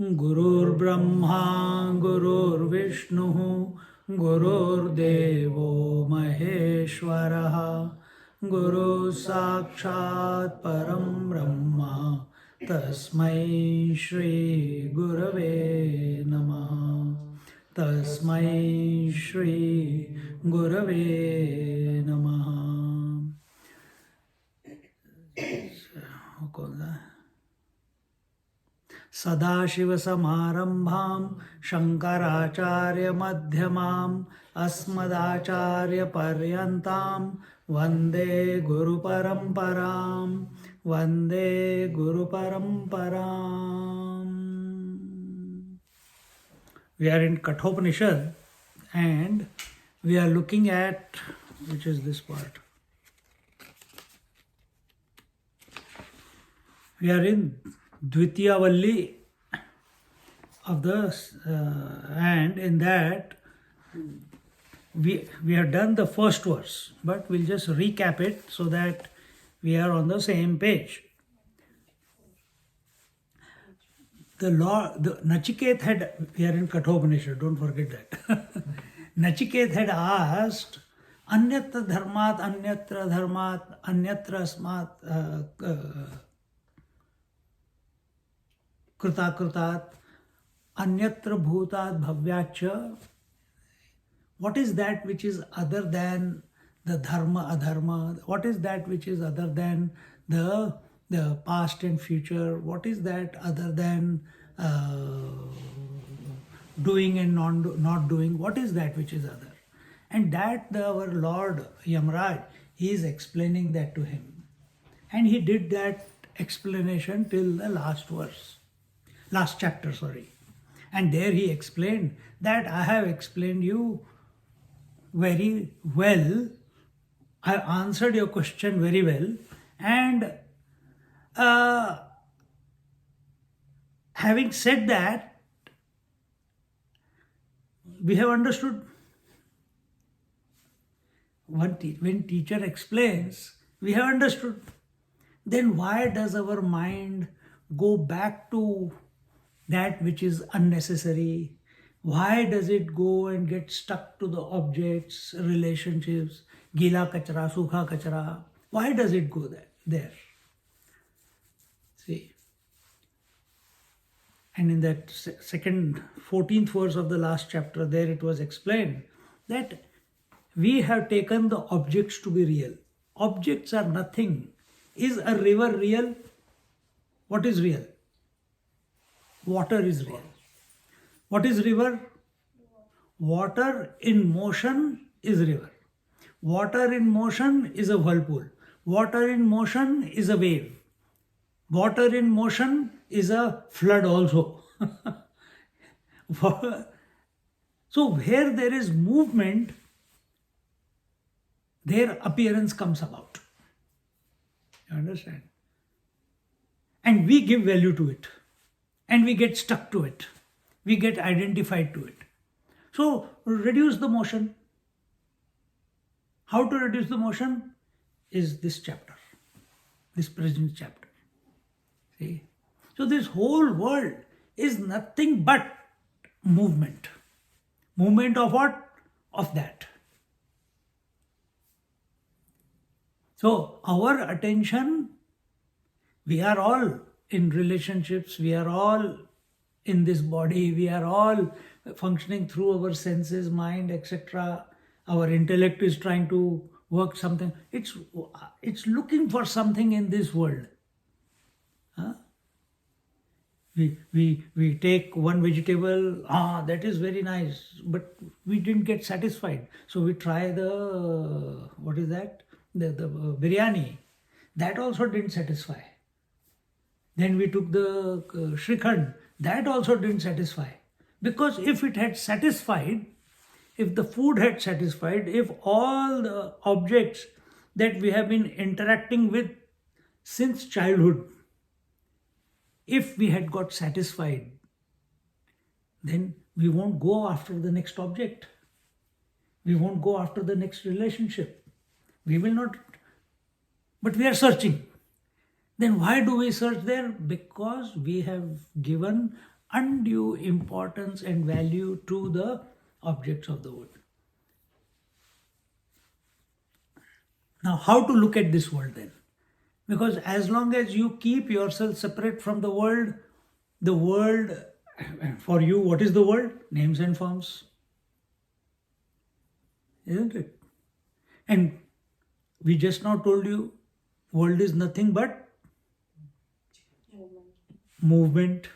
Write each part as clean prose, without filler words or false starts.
Gurur Brahma, Gurur Vishnu, Gurur Devo Maheshwaraha, Guru Sakshat Param Brahma, Tasmai Shri Gurave Namaha, Tasmai Shri Gurave Namaha. Sadashiva-samarambham Shankaracharya-madhyamam Asmadacharya-paryantam Vande Guru-paramparam Vande Guru-paramparam. We are in Kathopanishad and we are looking at, which is this part. We are in Dvitiya Valli of the and in that we have done the first verse, but we'll just recap it so that we are on the same page. The Nachiketa had, we are in Kathopanishad, don't forget that. Nachiketa had asked, Anyatra dharmat, anyatra dharmat, anyatra asmat Krita Kritat, Anyatra Bhutat Bhavyacha. What is that which is other than the dharma, adharma? What is that which is other than the past and future? What is that other than doing and not doing? What is that which is other? And that our Lord Yamraj, he is explaining that to him. And he did that explanation till the last chapter. And there he explained that I have explained you very well. I answered your question very well. And having said that, we have understood. When teacher explains, we have understood. Then why does our mind go back to that which is unnecessary? Why does it go and get stuck to the objects, relationships, gila kachra, sukha kachra? Why does it go there? See. And in that 14th verse of the last chapter, there it was explained that we have taken the objects to be real. Objects are nothing. Is a river real? What is real? Water is real. What is river? Water in motion is river. Water in motion is a whirlpool. Water in motion is a wave. Water in motion is a flood also. So where there is movement, their appearance comes about. You understand? And we give value to it. And we get stuck to it. We get identified to it. So reduce the motion. How to reduce the motion is this chapter, this present chapter. See? So this whole world is nothing but movement. Movement of what? Of that. So our attention, we are all in relationships, we are all in this body, we are all functioning through our senses, mind, etc. Our intellect is trying to work something. It's looking for something in this world. Huh? We take one vegetable, that is very nice, but we didn't get satisfied. So we try the, what is that? The biryani. That also didn't satisfy. Then we took the Shrikhand. That also didn't satisfy. Because if it had satisfied, if the food had satisfied, if all the objects that we have been interacting with since childhood, if we had got satisfied, then we won't go after the next object. We won't go after the next relationship. We will not. But we are searching. Then why do we search there? Because we have given undue importance and value to the objects of the world. Now, how to look at this world then? Because as long as you keep yourself separate from the world, for you, what is the world? Names and forms. Isn't it? And we just now told you, world is nothing but movement.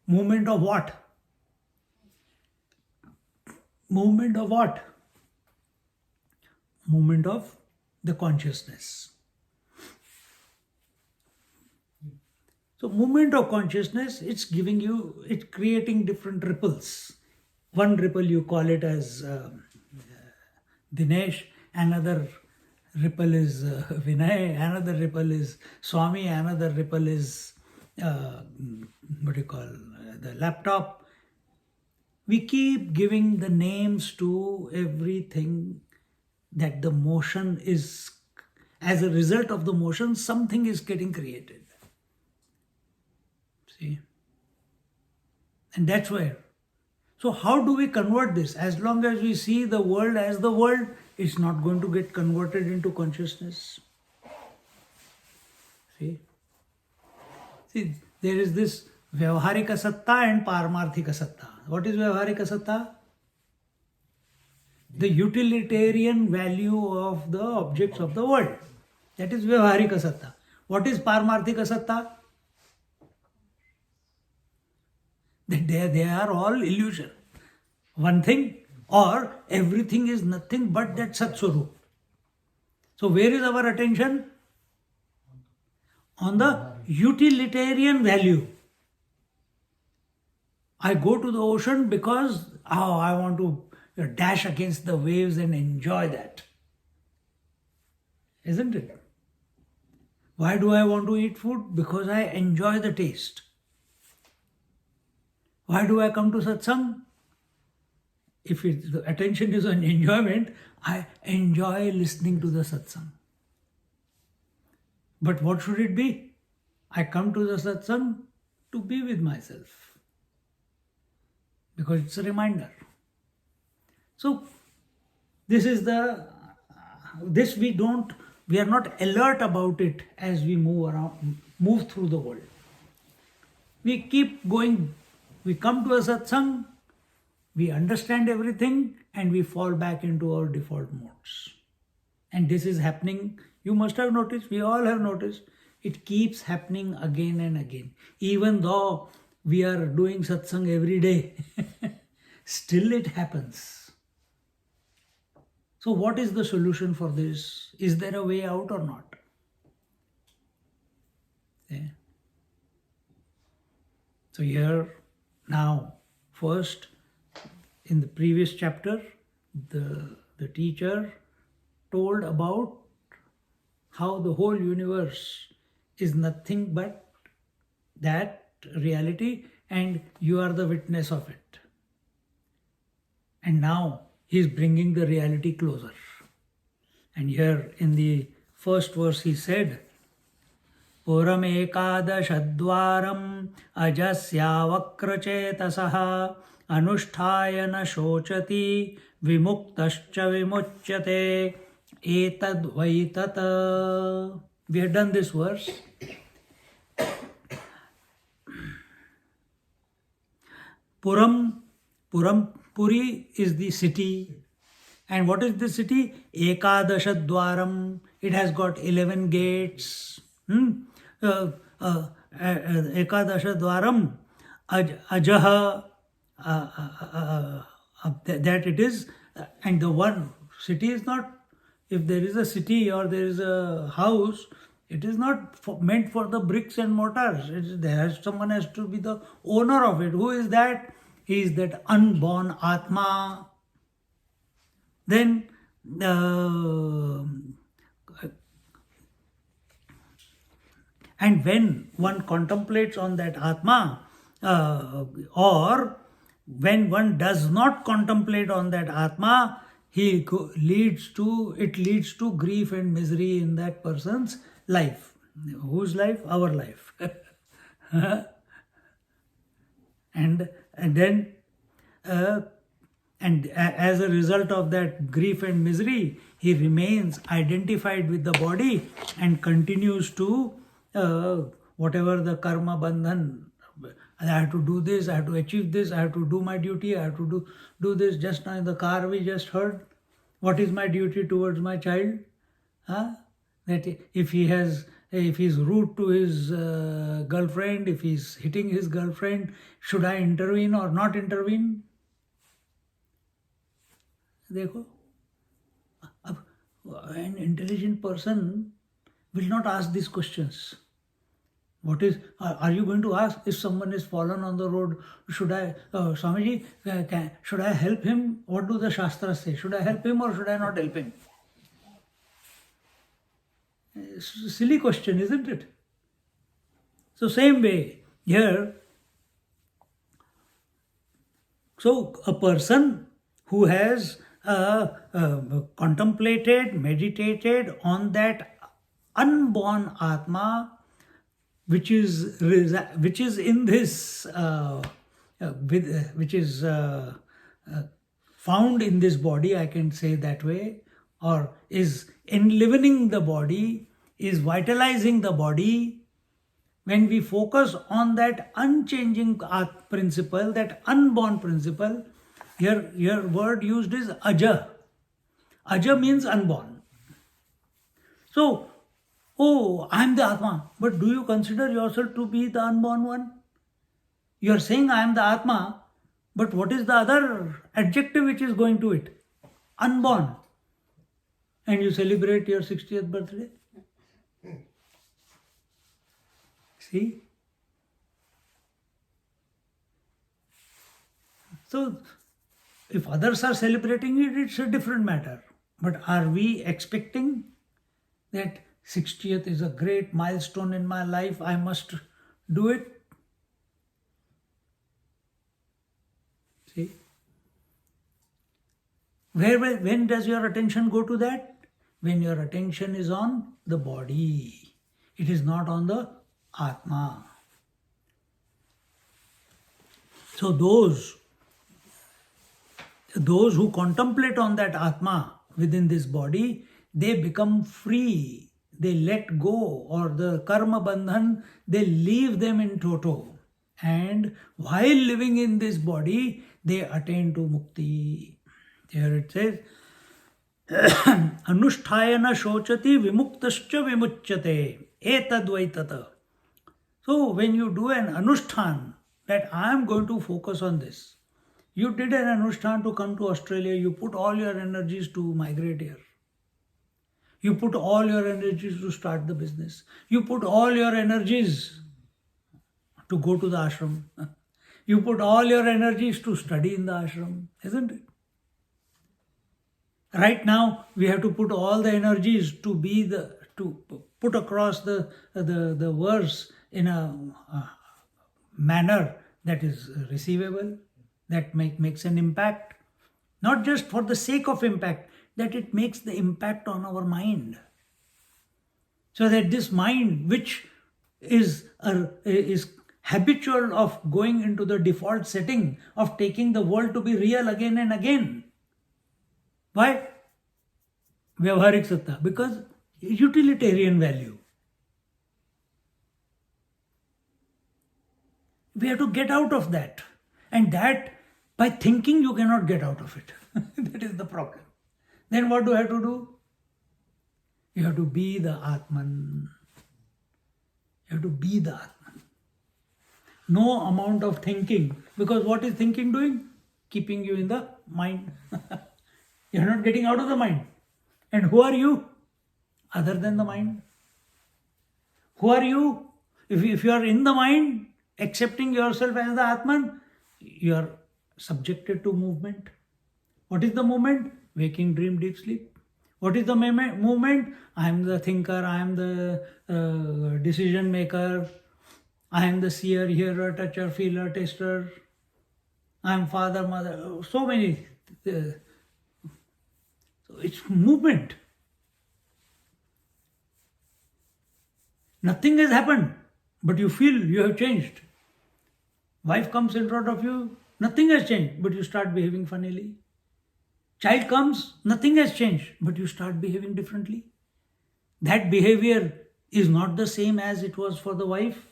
Movement of what? Movement of what? Movement of the consciousness. So movement of consciousness, it's creating different ripples. One ripple you call it as Dinesh, another ripple is Vinay, another ripple is Swami, another ripple is the laptop. We keep giving the names to everything that the motion is, as a result of the motion, something is getting created. See? And that's where. So how do we convert this? As long as we see the world as the world, it's not going to get converted into consciousness. See, there is this Vyavaharika Satta and Paramarthika Satta. What is Vyavaharika Satta? The utilitarian value of the objects of the world. That is Vyavaharika Satta. What is Paramarthika Satta? That they are all illusion. One thing, or everything is nothing but that Sat Swarup. So where is our attention? On the utilitarian value. I go to the ocean because I want to dash against the waves and enjoy that. Isn't it? Why do I want to eat food? Because I enjoy the taste. Why do I come to satsang? If the attention is on enjoyment, I enjoy listening to the satsang. But what should it be? I come to the satsang to be with myself. Because it's a reminder. So, we are not alert about it as we move through the world. We keep going. We come to a satsang, we understand everything, and we fall back into our default modes. And this is happening, you must have noticed, we all have noticed, it keeps happening again and again. Even though we are doing satsang every day, still it happens. So what is the solution for this? Is there a way out or not? Yeah. So here, now, first, in the previous chapter, the teacher told about how the whole universe is nothing but that reality and you are the witness of it. And now he is bringing the reality closer. And here in the first verse he said, Puramekadashadvaram ajasya anushthaya na shochati vimuktascha vimuchyate etad vaitata. We have done this verse. Puri is the city. And what is the city? Ekadashadvaram. It has got 11 gates. Ekadashadvaram ajaha, that it is, and the one city is not, if there is a city or there is a house, It is not meant for the bricks and mortars. Someone has to be the owner of it. Who is that? He is that unborn Atma. Then and when one contemplates on that Atma, or when one does not contemplate on that Atma, leads to grief and misery in that person's life. Whose life? Our life. and then as a result of that grief and misery, he remains identified with the body and continues to whatever the karma bandhan. I have to do this, I have to achieve this, I have to do my duty, I have to do this. Just now in the car we just heard, what is my duty towards my child? That if he's rude to his girlfriend, if he's hitting his girlfriend, should I intervene or not intervene? Dekho, an intelligent person will not ask these questions. Are you going to ask if someone is fallen on the road, should I, Swamiji, should I help him? What do the Shastras say? Should I help him or should I not help him? It's a silly question, isn't it? So same way, here, so a person who has contemplated, meditated on that unborn Atma, which is in this, which is found in this body, I can say that way, or is enlivening the body, is vitalizing the body. When we focus on that unchanging principle, that unborn principle, your word used is aja. Aja means unborn. So, oh, I am the Atma. But do you consider yourself to be the unborn one? You are saying I am the Atma, but what is the other adjective which is going to it? Unborn. And you celebrate your 60th birthday? See? So, if others are celebrating it, it's a different matter. But are we expecting that 60th is a great milestone in my life, I must do it? See? When does your attention go to that? When your attention is on the body. It is not on the Atma. So those who contemplate on that Atma within this body, they become free. They let go, or the karma bandhan, they leave them in toto. And while living in this body, they attain to mukti. Here it says, Anusthayana shochati vimuktascha vimuchyate etadvaitata. So when you do an anushthan, that I am going to focus on this. You did an anushthan to come to Australia, you put all your energies to migrate here. You put all your energies to start the business. You put all your energies to go to the ashram. You put all your energies to study in the ashram, isn't it? Right now, we have to put all the energies to put across the verse in a manner that is receivable, that makes an impact. Not just for the sake of impact, that it makes the impact on our mind. So that this mind, which is habitual of going into the default setting of taking the world to be real again and again. Why? Vyavaharik Satta. Because utilitarian value. We have to get out of that. And that, by thinking, you cannot get out of it. That is the problem. Then what do I have to do? You have to be the Atman. You have to be the Atman. No amount of thinking. Because what is thinking doing? Keeping you in the mind. You are not getting out of the mind. And who are you? Other than the mind. Who are you? If you are in the mind, accepting yourself as the Atman, you are subjected to movement. What is the movement? Waking, dream, deep sleep. What is the movement? I am the thinker, I am the decision maker, I am the seer, hearer, toucher, feeler, taster, I am father, mother, so many. So it's movement. Nothing has happened, but you feel you have changed. Wife comes in front of you, nothing has changed, but you start behaving funnily. Child comes, nothing has changed, but you start behaving differently. That behavior is not the same as it was for the wife,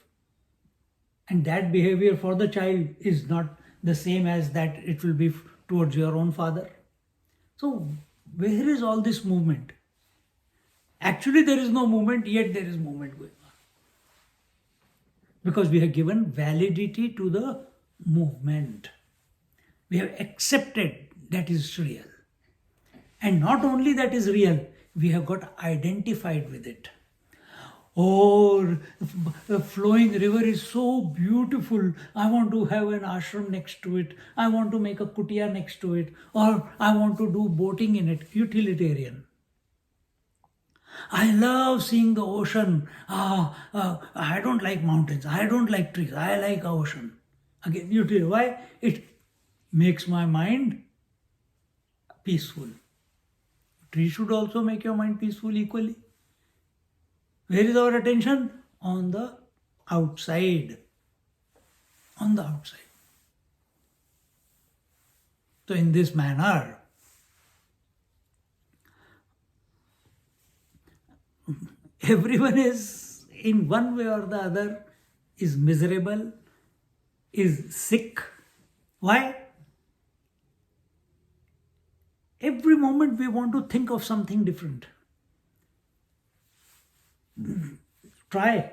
and that behavior for the child is not the same as that it will be towards your own father. So, where is all this movement? Actually, there is no movement, yet there is movement going on. Because we have given validity to the movement. We have accepted that is real. And not only that is real, we have got identified with it. Oh, the flowing river is so beautiful. I want to have an ashram next to it. I want to make a kutia next to it. Or I want to do boating in it. Utilitarian. I love seeing the ocean. I don't like mountains. I don't like trees. I like ocean. Again, utilitarian. Why? It makes my mind peaceful. Tree should also make your mind peaceful equally. Where is our attention? On the outside. On the outside. So in this manner, everyone is, in one way or the other, is miserable, is sick. Why? Every moment we want to think of something different. Try.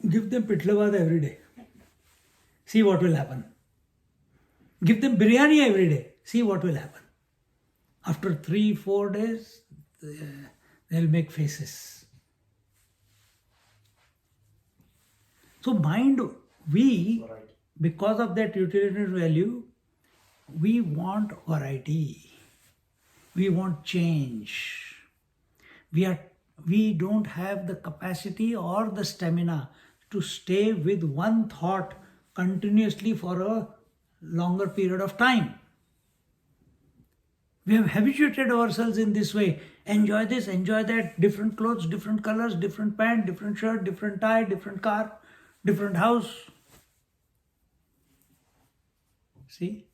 Give them pitlavad every day. See what will happen. Give them biryani every day. See what will happen. After 3-4 days, they'll make faces. So mind, because of that utilitarian value, we want variety. We want change. We don't have the capacity or the stamina to stay with one thought continuously for a longer period of time. We have habituated ourselves in this way. Enjoy this, enjoy that, different clothes, different colors, different pant, different shirt, different tie, different car, different house. See?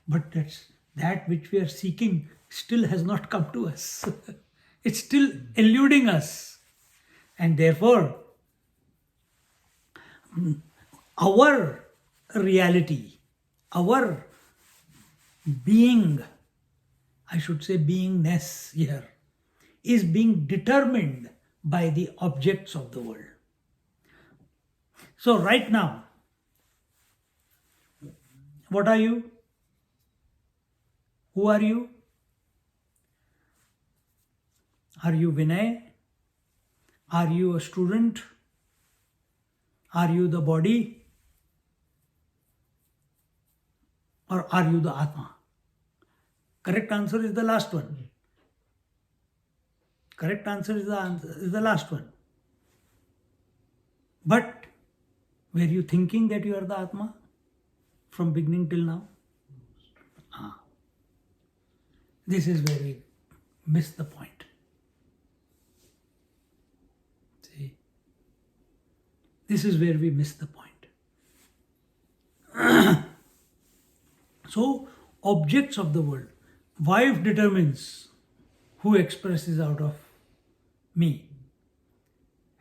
But that which we are seeking still has not come to us. It's still eluding us. And therefore, our reality, our being, I should say beingness here, is being determined by the objects of the world. So right now, what are you? Who are you? Are you Vinay? Are you a student? Are you the body? Or are you the Atma? Correct answer is the last one. Correct answer is the last one. But were you thinking that you are the Atma from beginning till now? This is where we miss the point. See? This is where we miss the point. So, objects of the world. Wife determines who expresses out of me.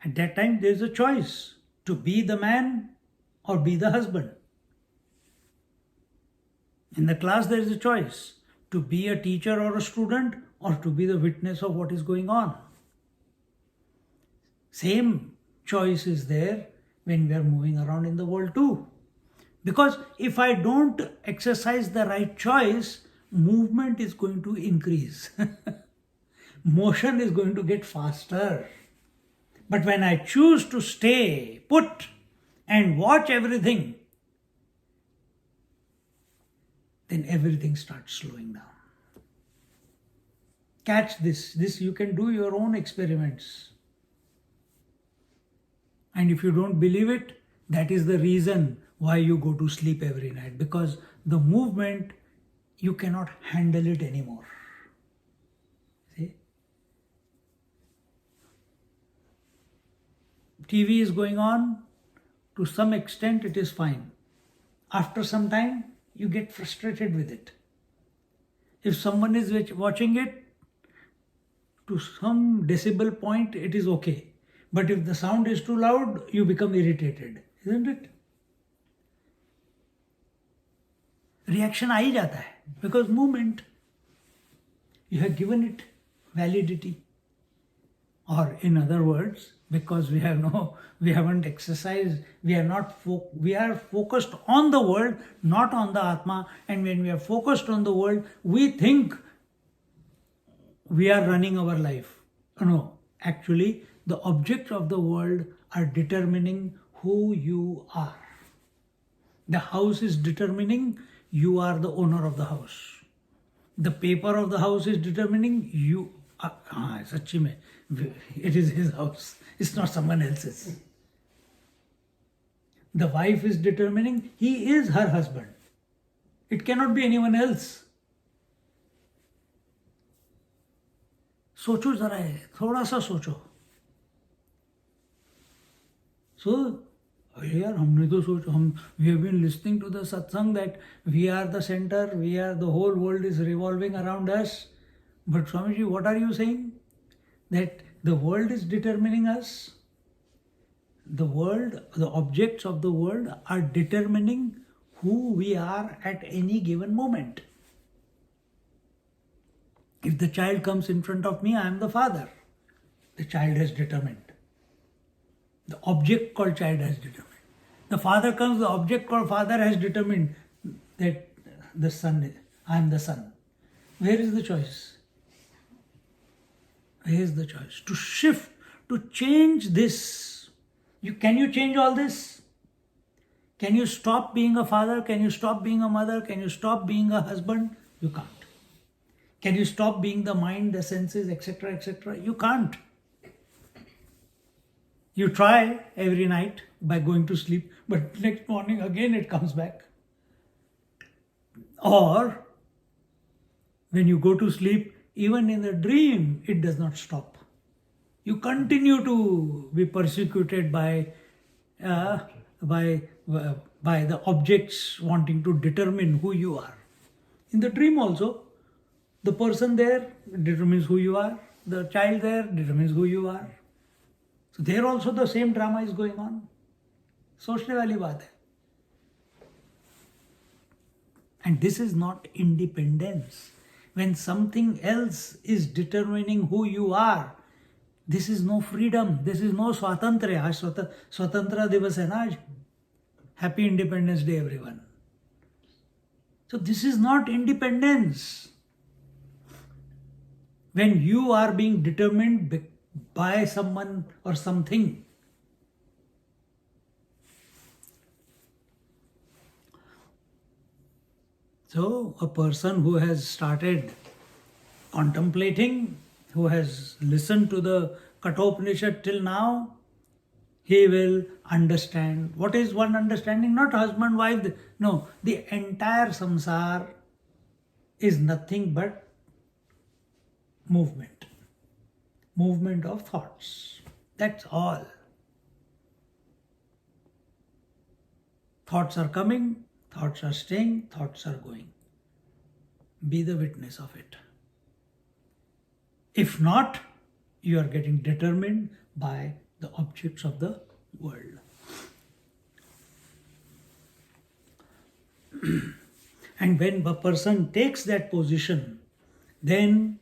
At that time, there is a choice to be the man or be the husband. In the class, there is a choice to be a teacher or a student or to be the witness of what is going on. Same choice is there when we are moving around in the world too. Because if I don't exercise the right choice, movement is going to increase. Motion is going to get faster. But when I choose to stay put and watch everything, then everything starts slowing down. Catch this. This you can do your own experiments. And if you don't believe it, that is the reason why you go to sleep every night. Because the movement, you cannot handle it anymore. See? TV is going on. To some extent, it is fine. After some time, you get frustrated with it. If someone is watching it, to some decibel point, it is okay. But if the sound is too loud, you become irritated, isn't it? Reaction आ ही जाता है, because movement, you have given it validity. Or in other words, because we haven't exercised, we are focused on the world, not on the Atma. And when we are focused on the world, we think we are running our life. No, actually, the objects of the world are determining who you are. The house is determining you are the owner of the house. The paper of the house is determining you. Sachi mein, it is his house. It's not someone else's. The wife is determining he is her husband. It cannot be anyone else. सोचो जरा है, थोड़ा सा सोचो. So, यार हमने तो सोचो, we have been listening to the satsang that we are the center, the whole world is revolving around us. But Swamiji, what are you saying? That the world is determining us? The world, the objects of the world are determining who we are at any given moment. If the child comes in front of me, I am the father. The child has determined. The object called child has determined. The father comes, the object called father has determined that the son, I am the son. Where is the choice? Where is the choice? To shift, to change this. Can you change all this? Can you stop being a father? Can you stop being a mother? Can you stop being a husband? You can't. Can you stop being the mind, the senses, etc., etc.? You can't. You try every night by going to sleep, but next morning again it comes back. Or when you go to sleep, even in the dream, it does not stop. You continue to be persecuted by the objects wanting to determine who you are. In the dream also, the person there determines who you are. The child there determines who you are. So there also the same drama is going on. सोचने वाली बात है. And this is not independence. When something else is determining who you are, this is no freedom. This is no स्वातंत्र्य. आज स्वतंत्रता दिवस है ना आज. Happy Independence Day, everyone. So this is not independence. When you are being determined by someone or something. So a person who has started contemplating, who has listened to the Kathopanishad till now, he will understand. What is one understanding? Not husband, wife. No, the entire samsara is nothing but movement. Movement of thoughts. That's all. Thoughts are coming, thoughts are staying, thoughts are going. Be the witness of it. If not, you are getting determined by the objects of the world. And when a person takes that position, then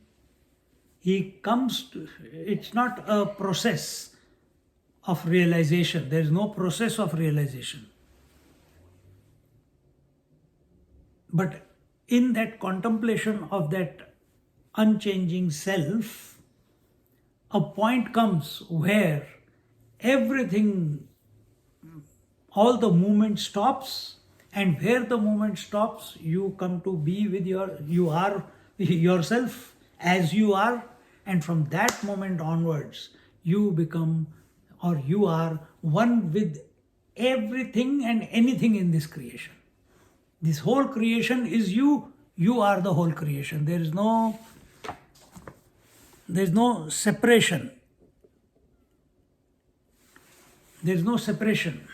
he comes to, it's not a process of realization. There is no process of realization. But in that contemplation of that unchanging self, a point comes where everything, all the movement stops, and where the movement stops, you come to be with you are yourself as you are, and from that moment onwards, you become, or you are one with everything and anything in this creation. This whole creation is you. You are the whole creation. There is no separation. There is no separation.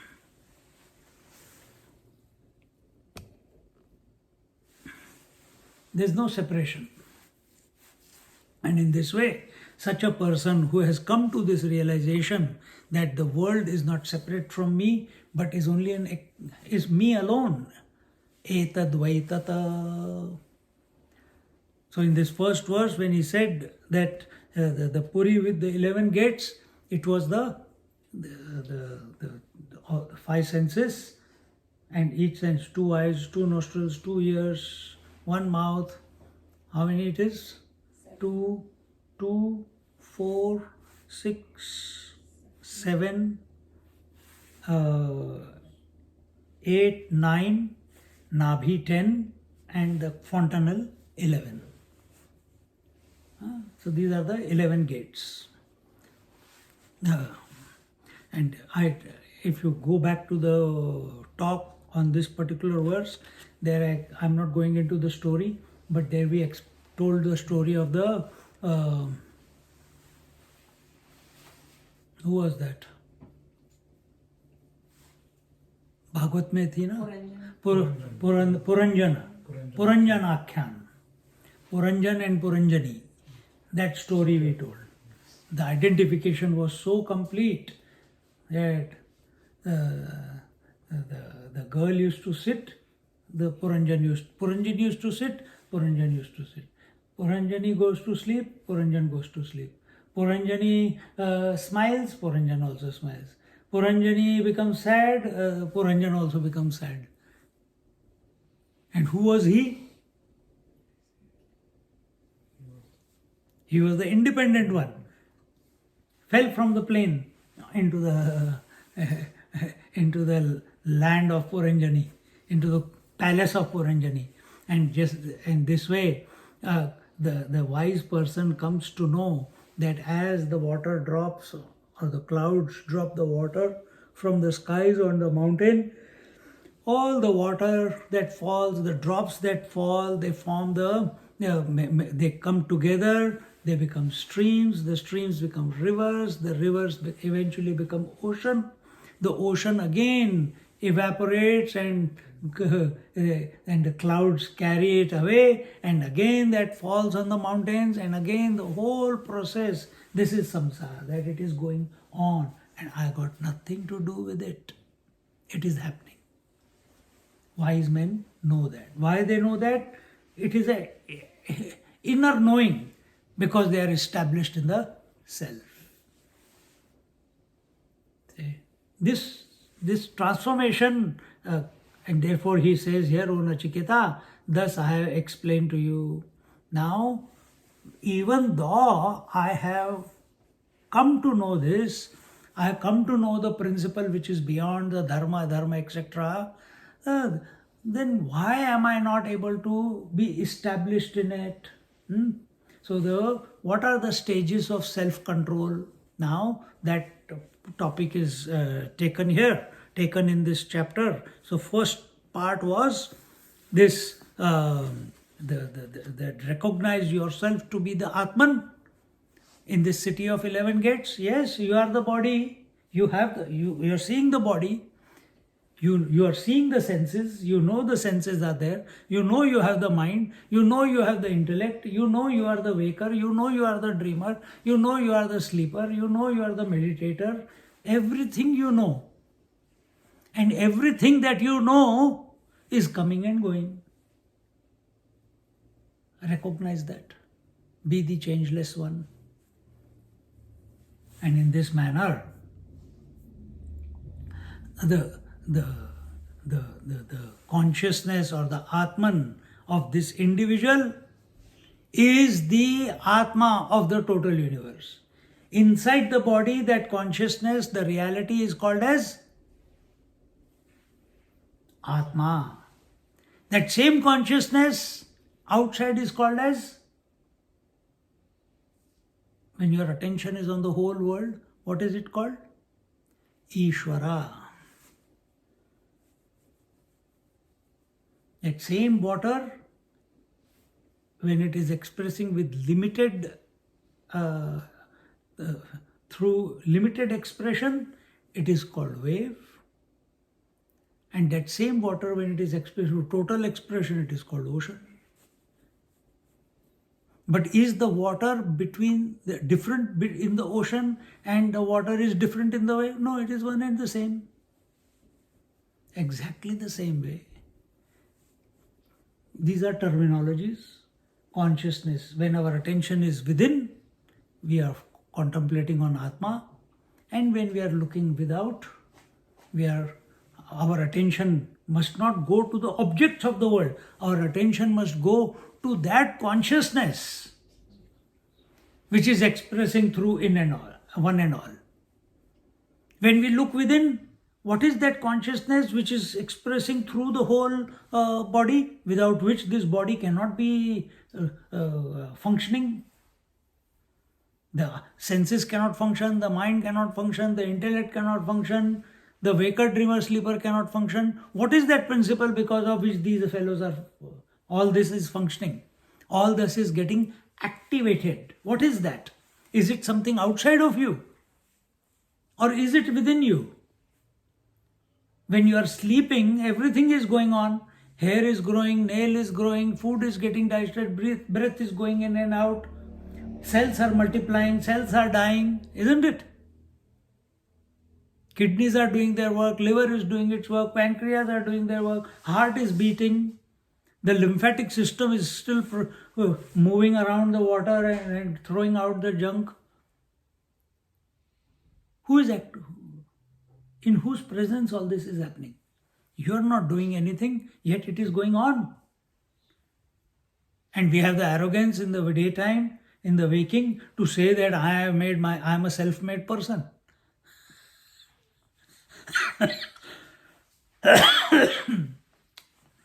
There is no separation. And in this way, such a person who has come to this realization that the world is not separate from me, but is only is me alone. Etad vaitata. So in this first verse, when he said that the Puri with the 11 gates, it was the five senses, and each sense, 2 eyes, 2 nostrils, 2 ears, 1 mouth. How many it is? 2, 4, 6, 7, 8, 9, Nabhi 10, and the fontanel 11. So these are the 11 gates. And if you go back to the talk on this particular verse, there I'm not going into the story, but there we told the story of the who was that? Bhagavad में थी ना, Puranjana Akhyan, Puranjan and Puranjani. That story we told. The identification was so complete that the girl used to sit, the Puranjan used to sit, Puranjan used to sit. Puranjani goes to sleep, Puranjan goes to sleep. Puranjani smiles, Puranjan also smiles. Puranjani becomes sad, Puranjan also becomes sad. And who was he? He was the independent one. Fell from the plane into the land of Puranjani, into the palace of Puranjani. And this way, the wise person comes to know that as the water drops, or the clouds drop the water from the skies on the mountain, all the water that falls, the drops that fall, they form they come together, they become streams, the streams become rivers, the rivers eventually become ocean, the ocean again evaporates and the clouds carry it away, and again that falls on the mountains, and again the whole process. This is samsara, that it is going on, and I got nothing to do with it. It is happening. Wise men know that. Why they know that? It is a inner knowing, because they are established in the self. This transformation, and therefore he says here, O Nachiketa, thus I have explained to you. Now, even though I have come to know this, I have come to know the principle which is beyond the dharma, etc., then why am I not able to be established in it? So what are the stages of self-control? Now that topic is taken in this chapter. So first part was this, that recognize yourself to be the Atman in this city of 11 gates. Yes, you are the body. You are seeing the body. You are seeing the senses, you know the senses are there, you know you have the mind, you know you have the intellect, you know you are the waker, you know you are the dreamer, you know you are the sleeper, you know you are the meditator. Everything you know. And everything that you know is coming and going. Recognize that. Be the changeless one. And in this manner, the consciousness or the Atman of this individual is the Atma of the total universe. inside the body, that consciousness, the reality is called as Atma. That same consciousness outside is called as, when your attention is on the whole world, what is it called? Ishvara. That same water, when it is expressing with limited, through limited expression, it is called wave. And that same water, when it is expressed through total expression, it is called ocean. But is the water between the different in the ocean and the water is different in the wave? No, it is one and the same. Exactly the same way. These are terminologies. Consciousness, when our attention is within, we are contemplating on Atma. And when we are looking without, our attention must not go to the objects of the world. Our attention must go to that consciousness which is expressing through in and all, one and all. When we look within, what is that consciousness which is expressing through the whole body, without which this body cannot be functioning? The senses cannot function, the mind cannot function, the intellect cannot function, the waker, dreamer, sleeper cannot function. What is that principle because of which these fellows are, all this is functioning? All this is getting activated. What is that? Is it something outside of you? Or is it within you? When you are sleeping, everything is going on. Hair is growing, nail is growing, food is getting digested, breath is going in and out. Cells are multiplying, cells are dying, isn't it? Kidneys are doing their work, liver is doing its work, pancreas are doing their work, heart is beating, the lymphatic system is still moving around the water and throwing out the junk. Who is active? In whose presence all this is happening? You are not doing anything, yet it is going on. And we have the arrogance in the daytime, in the waking, to say that I am a self-made person.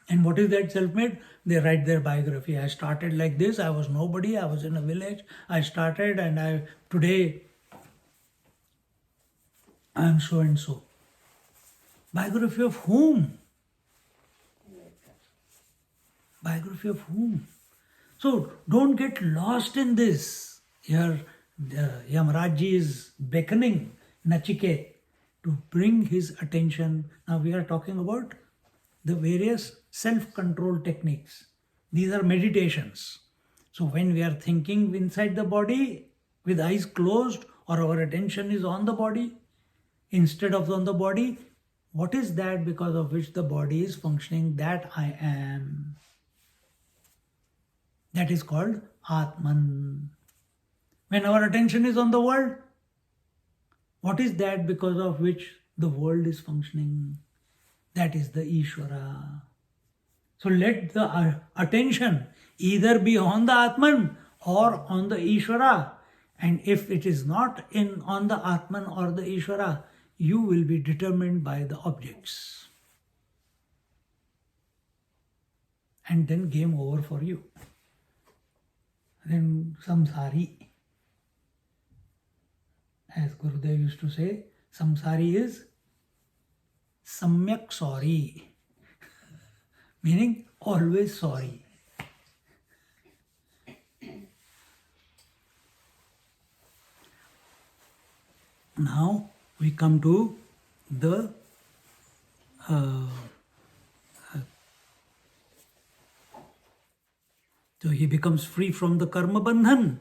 And what is that self-made? They write their biography. I started like this, I was nobody, I was in a village, I started and today I am so and so. Biography of whom? Biography of whom? So don't get lost in this. Here Yamarajji is beckoning Nachiketa to bring his attention. Now we are talking about the various self-control techniques. These are meditations. So when we are thinking inside the body with eyes closed, or our attention is on the body instead of on the body, what is that because of which the body is functioning? That I am. That is called Atman. When our attention is on the world, what is that because of which the world is functioning? That is the Ishvara. So let the attention either be on the Atman or on the Ishvara. And if it is not on the Atman or the Ishvara, you will be determined by the objects. And then game over for you. Then samsari. As Gurudev used to say, samsari is samyak sorry. Meaning always sorry. Now we come to the so he becomes free from the karma bandhan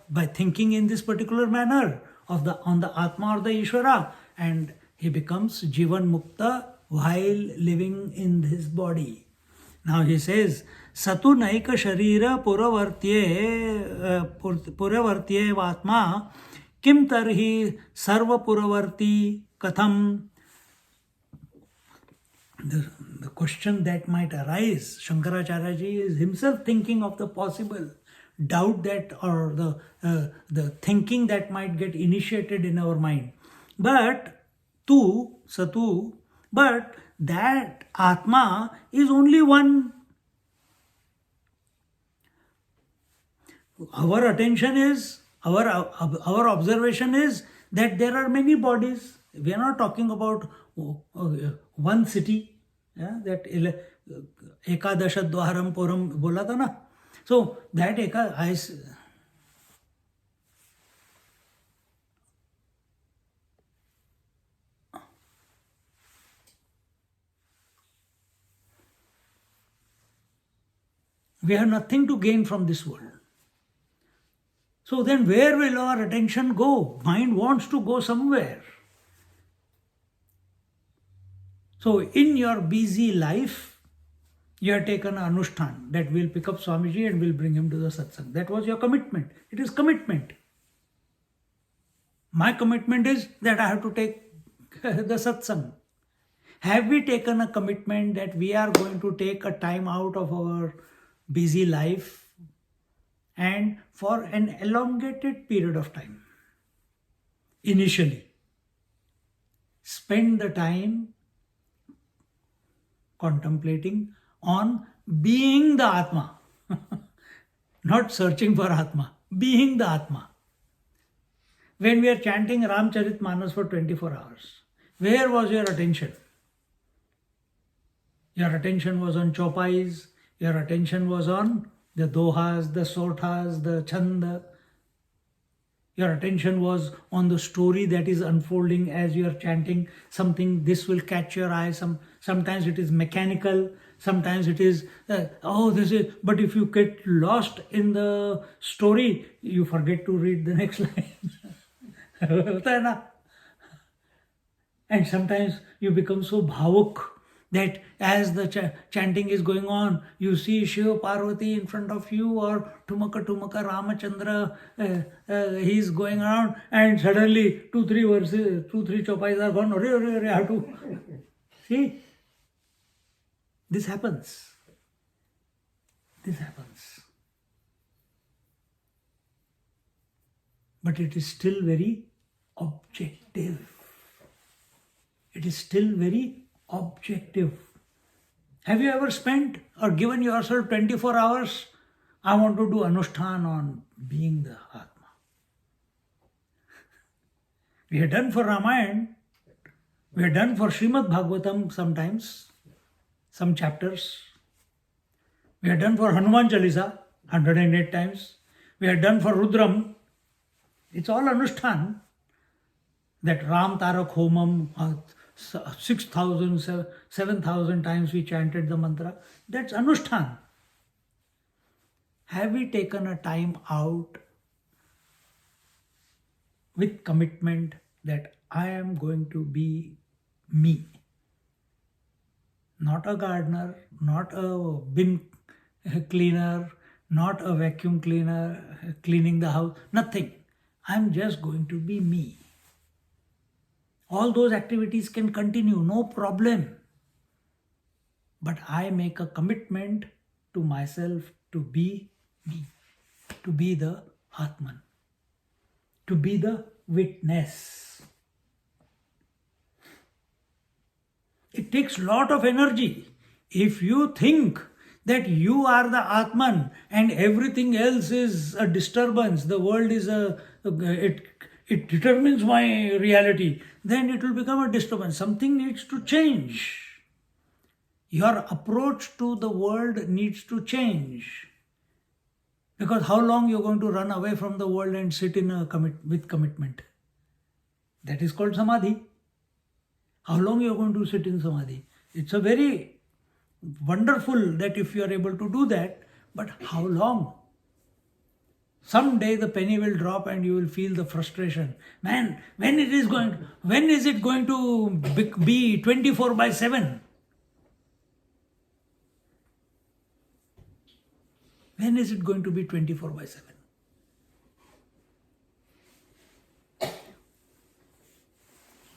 by thinking in this particular manner on the Atma or the Ishvara, and he becomes Jivan Mukta while living in his body. Now he says, Satu naika sharira puravartye vatma kim tarhi sarva puravarti katham. The question that might arise, Shankaracharya ji is himself thinking of the possible. doubt that, or the thinking that might get initiated in our mind. But Satu, but that Atma is only one. Our attention is, our observation is that there are many bodies. We are not talking about one city. Yeah, that Ekadasha Dwaram Puram bola tha na. So that we have nothing to gain from this world. So then where will our attention go? Mind wants to go somewhere. So in your busy life, you have taken an anushthan that will pick up Swamiji and will bring him to the satsang. That was your commitment. It is commitment. My commitment is that I have to take the satsang. Have we taken a commitment that we are going to take a time out of our busy life and for an elongated period of time, initially, spend the time contemplating on being the Atma, not searching for Atma, being the Atma. When we are chanting Ramcharitmanas for 24 hours, where was your attention? Your attention was on chopais, your attention was on the dohas, the sotas, the chanda. Your attention was on the story that is unfolding as you are chanting something. This will catch your eye. Sometimes it is mechanical. Sometimes it is, this is. But if you get lost in the story, you forget to read the next line. And sometimes you become so bhavuk that as the chanting is going on, you see Shiva Parvati in front of you, or Tumaka Ramachandra, he is going around, and suddenly 2-3 verses, 2-3 chopais are gone. I have to see. This happens. But it is still very objective. Have you ever spent or given yourself 24 hours? I want to do anushthan on being the Atma. We are done for Ramayana. We are done for Srimad Bhagavatam sometimes, some chapters. We are done for Hanuman Chalisa 108 times. We are done for Rudram. It's all anushthan. That Ram Tarak Homam, 6,000, 7,000 times we chanted the mantra. That's anushthan. Have we taken a time out with commitment that I am going to be me? Not a gardener, not a bin cleaner, not a vacuum cleaner cleaning the house, nothing. I'm just going to be me. All those activities can continue, no problem. But I make a commitment to myself to be me, to be the Atman, to be the witness. It takes a lot of energy. If you think that you are the Atman and everything else is a disturbance, the world is it determines my reality, then it will become a disturbance. Something needs to change. Your approach to the world needs to change. Because how long you're going to run away from the world and sit in with commitment? That is called samadhi. How long you're going to sit in samadhi? It's a very wonderful that if you are able to do that, but how long? Someday the penny will drop and you will feel the frustration. Man, when is it going to be 24/7? When is it going to be 24/7?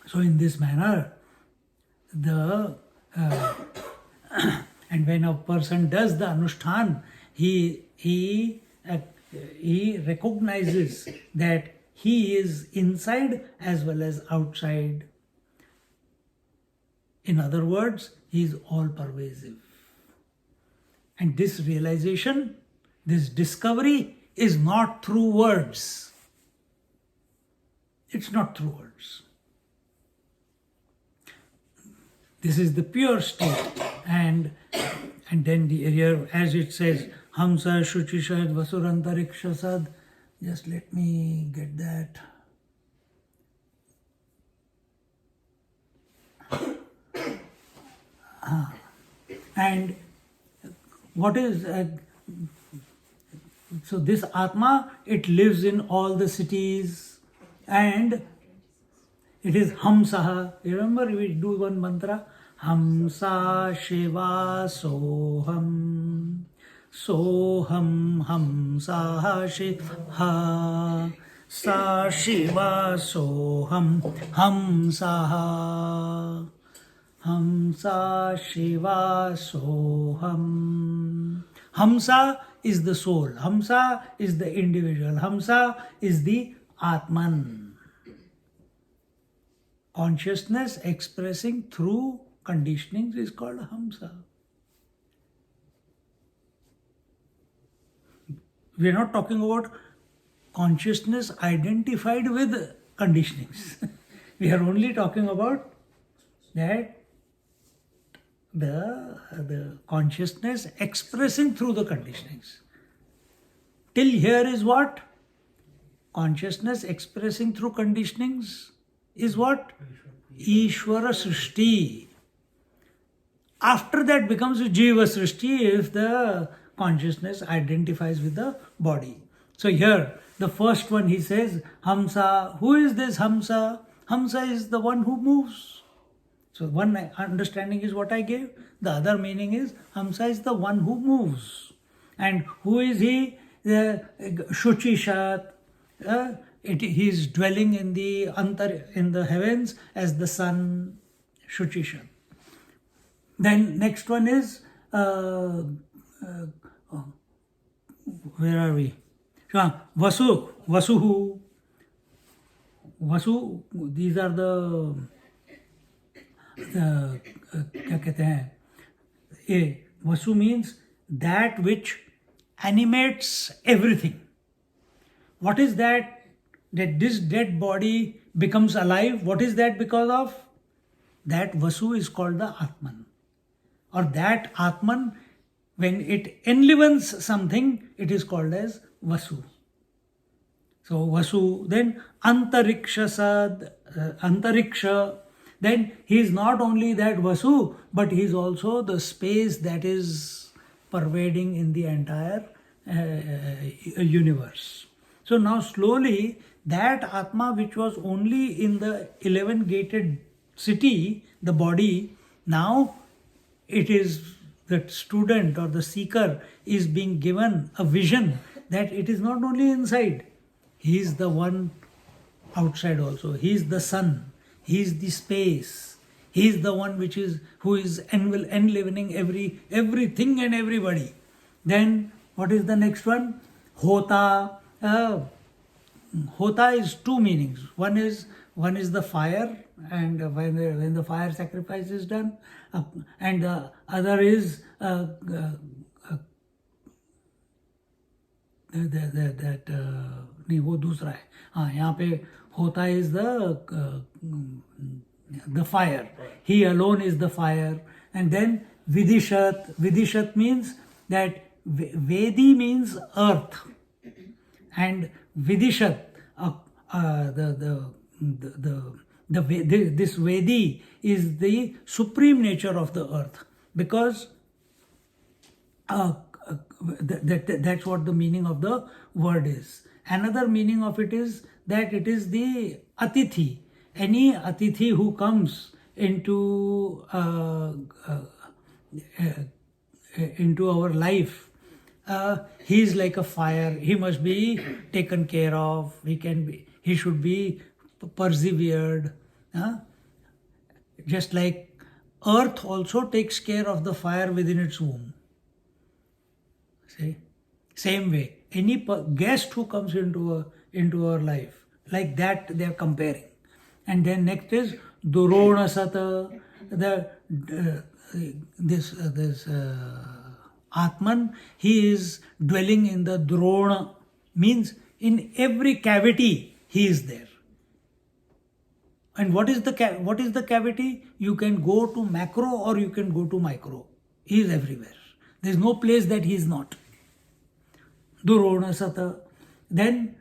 So in this manner, and when a person does the anushthan, he he recognizes that he is inside as well as outside. In other words, he is all pervasive. And this realization, this discovery is not through words. It's not through words. This is the pure state. And then here, as it says, Hamsa Shuchishad Vasurantarikshasad. Just let me get that. And what is so this Atma, it lives in all the cities, and it is Hamsaha. You remember we do one mantra, Hamsa Shiva Soham, Soham Hamsa Shiva, Sa Shiva Soham Hamsaha, Hamsa Shiva Soham. Hamsa is the soul. Hamsa is the individual. Hamsa is the Atman. Consciousness expressing through conditionings is called Hamsa. We are not talking about consciousness identified with conditionings. We are only talking about that the consciousness expressing through the conditionings. Till here is what? Consciousness expressing through conditionings is what? Ishvara Srishti. After that becomes Jiva Srishti if the consciousness identifies with the body. So here, the first one he says, Hamsa. Who is this Hamsa? Hamsa is the one who moves. So one understanding is what I gave. The other meaning is Hamsa is the one who moves. And who is he? The Shuchishat. He is dwelling in the heavens as the sun. Shuchishat. Then next one is where are we? Vasu. Vasuhu. Vasu. These are the क्या कहते हैं ये वसु means that which animates everything. What is that this dead body becomes alive? What is that because of? That Vasu is called the Atman, or that Atman, when it enlivens something, it is called as Vasu. So Vasu, then Antariksha Sad, Antariksha. Then he is not only that Vasu, but he is also the space that is pervading in the entire universe. So now slowly that Atma which was only in the 11-gated city, the body, now it is the student or the seeker is being given a vision that it is not only inside, he is the one outside also. He is the sun. He is the space. He is the one who is enlivening everything and everybody. Then what is the next one? Hota. Hota is two meanings. One is the fire, and when the fire sacrifice is done, and the other is नहीं वो दूसरा है. हाँ, यहाँ पे होता is the fire. He alone is the fire. And then Vidishat. Vidishat means that Vedi means earth, and Vidishat this Vedi is the supreme nature of the earth, because that's what the meaning of the word is. Another meaning of it is that it is the Atithi. Any Atithi who comes into our life, he is like a fire. He must be taken care of. He should be persevered. Just like earth also takes care of the fire within its womb. See? Same way, any guest who comes into our life. Like that they are comparing. And then next is Durona Sata, this Atman, he is dwelling in the Durona, means in every cavity he is there. And what is the cavity? You can go to macro or you can go to micro. He is everywhere. There is no place that he is not. Durona Sata. Then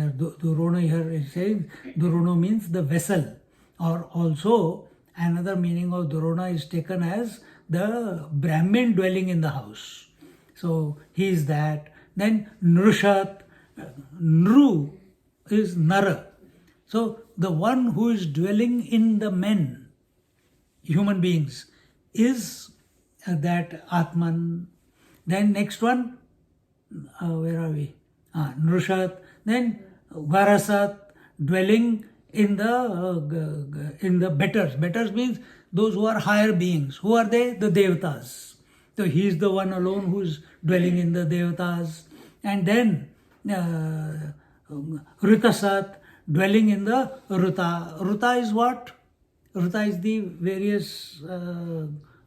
Durona here is saying, Durona means the vessel, or also another meaning of Durona is taken as the Brahmin dwelling in the house. So he is that. Then Nrushat, Nru is Nara. So the one who is dwelling in the men, human beings, is that Atman. Then next one, where are we? Nrushat. Then Varasat, dwelling in the betters. Betters means those who are higher beings. Who are they? The Devatas. So he is the one alone who is dwelling in the Devatas. And then Ritasat, dwelling in the Ruta. Ruta is what? Ruta is the various,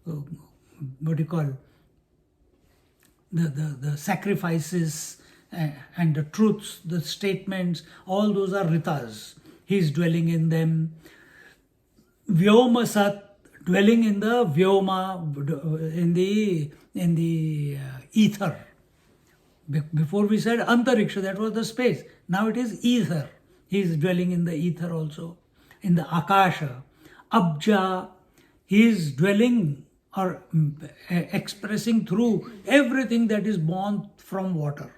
what do you call, the sacrifices and the truths, the statements, all those are Ritas. He is dwelling in them. Vyoma Sat, dwelling in the Vyoma, in the ether. Before we said Antariksha, that was the space. Now it is ether. He is dwelling in the ether also. In the Akasha. Abja, he is dwelling or expressing through everything that is born from water.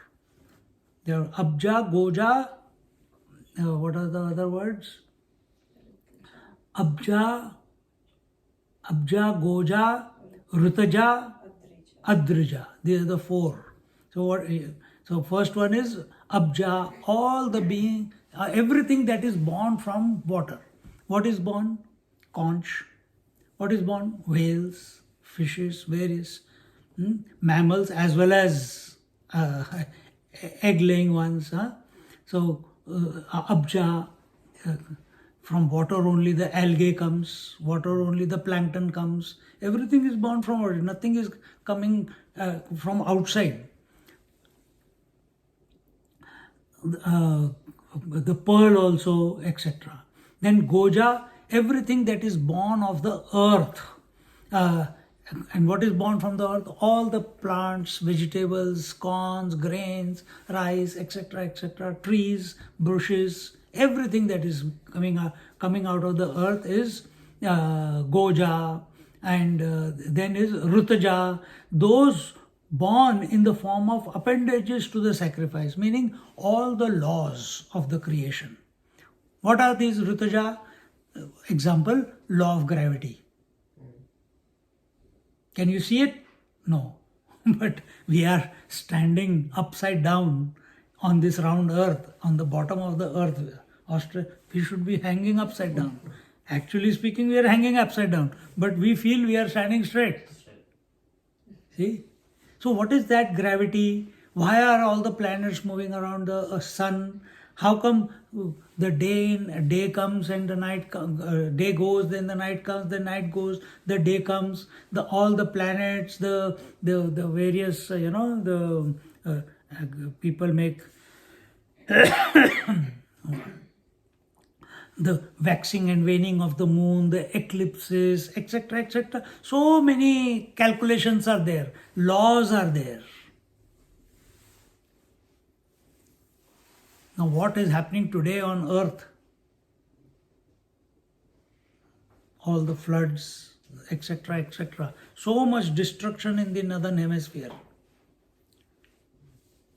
There are Abja, Goja, what are the other words? Abja, Goja, Rutaja, Adrija. These are the four. So first one is Abja, all the being, everything that is born from water. What is born? Conch. What is born? Whales, fishes, various mammals, as well as egg-laying ones. So Abja, from water only the algae comes, water only the plankton comes. Everything is born from water. Nothing is coming from outside. The pearl also, etc. Then Goja, everything that is born of the earth. And what is born from the earth? All the plants, vegetables, corns, grains, rice, etc., trees, bushes, everything that is coming out of the earth is Goja. And then is Rutaja. Those born in the form of appendages to the sacrifice, meaning all the laws of the creation. What are these Rutaja? Example, law of gravity. Can you see it? No. But we are standing upside down on this round earth, on the bottom of the earth. We should be hanging upside down. Actually speaking, we are hanging upside down, but we feel we are standing straight. See? So what is that gravity? Why are all the planets moving around the sun? How come the day comes and the night day goes, then the night comes, the night goes, the day comes, all the planets, the various people make the waxing and waning of the moon, the eclipses, etc. So many calculations are there, laws are there. Now what is happening today on earth? All the floods, etc. So much destruction in the northern hemisphere.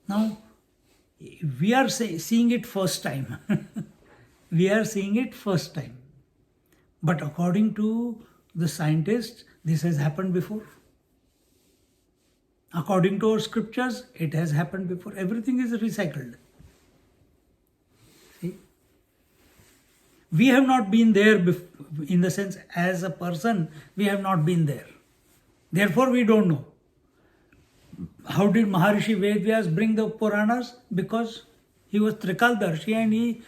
Now, we are seeing it first time. We are seeing it first time. But according to the scientists, this has happened before. According to our scriptures, it has happened before. Everything is recycled. See? We have not been there in the sense, as a person, we have not been there. Therefore, we don't know. How did Maharishi Vedvyas bring the Puranas? Because he was Trikaldarshi and he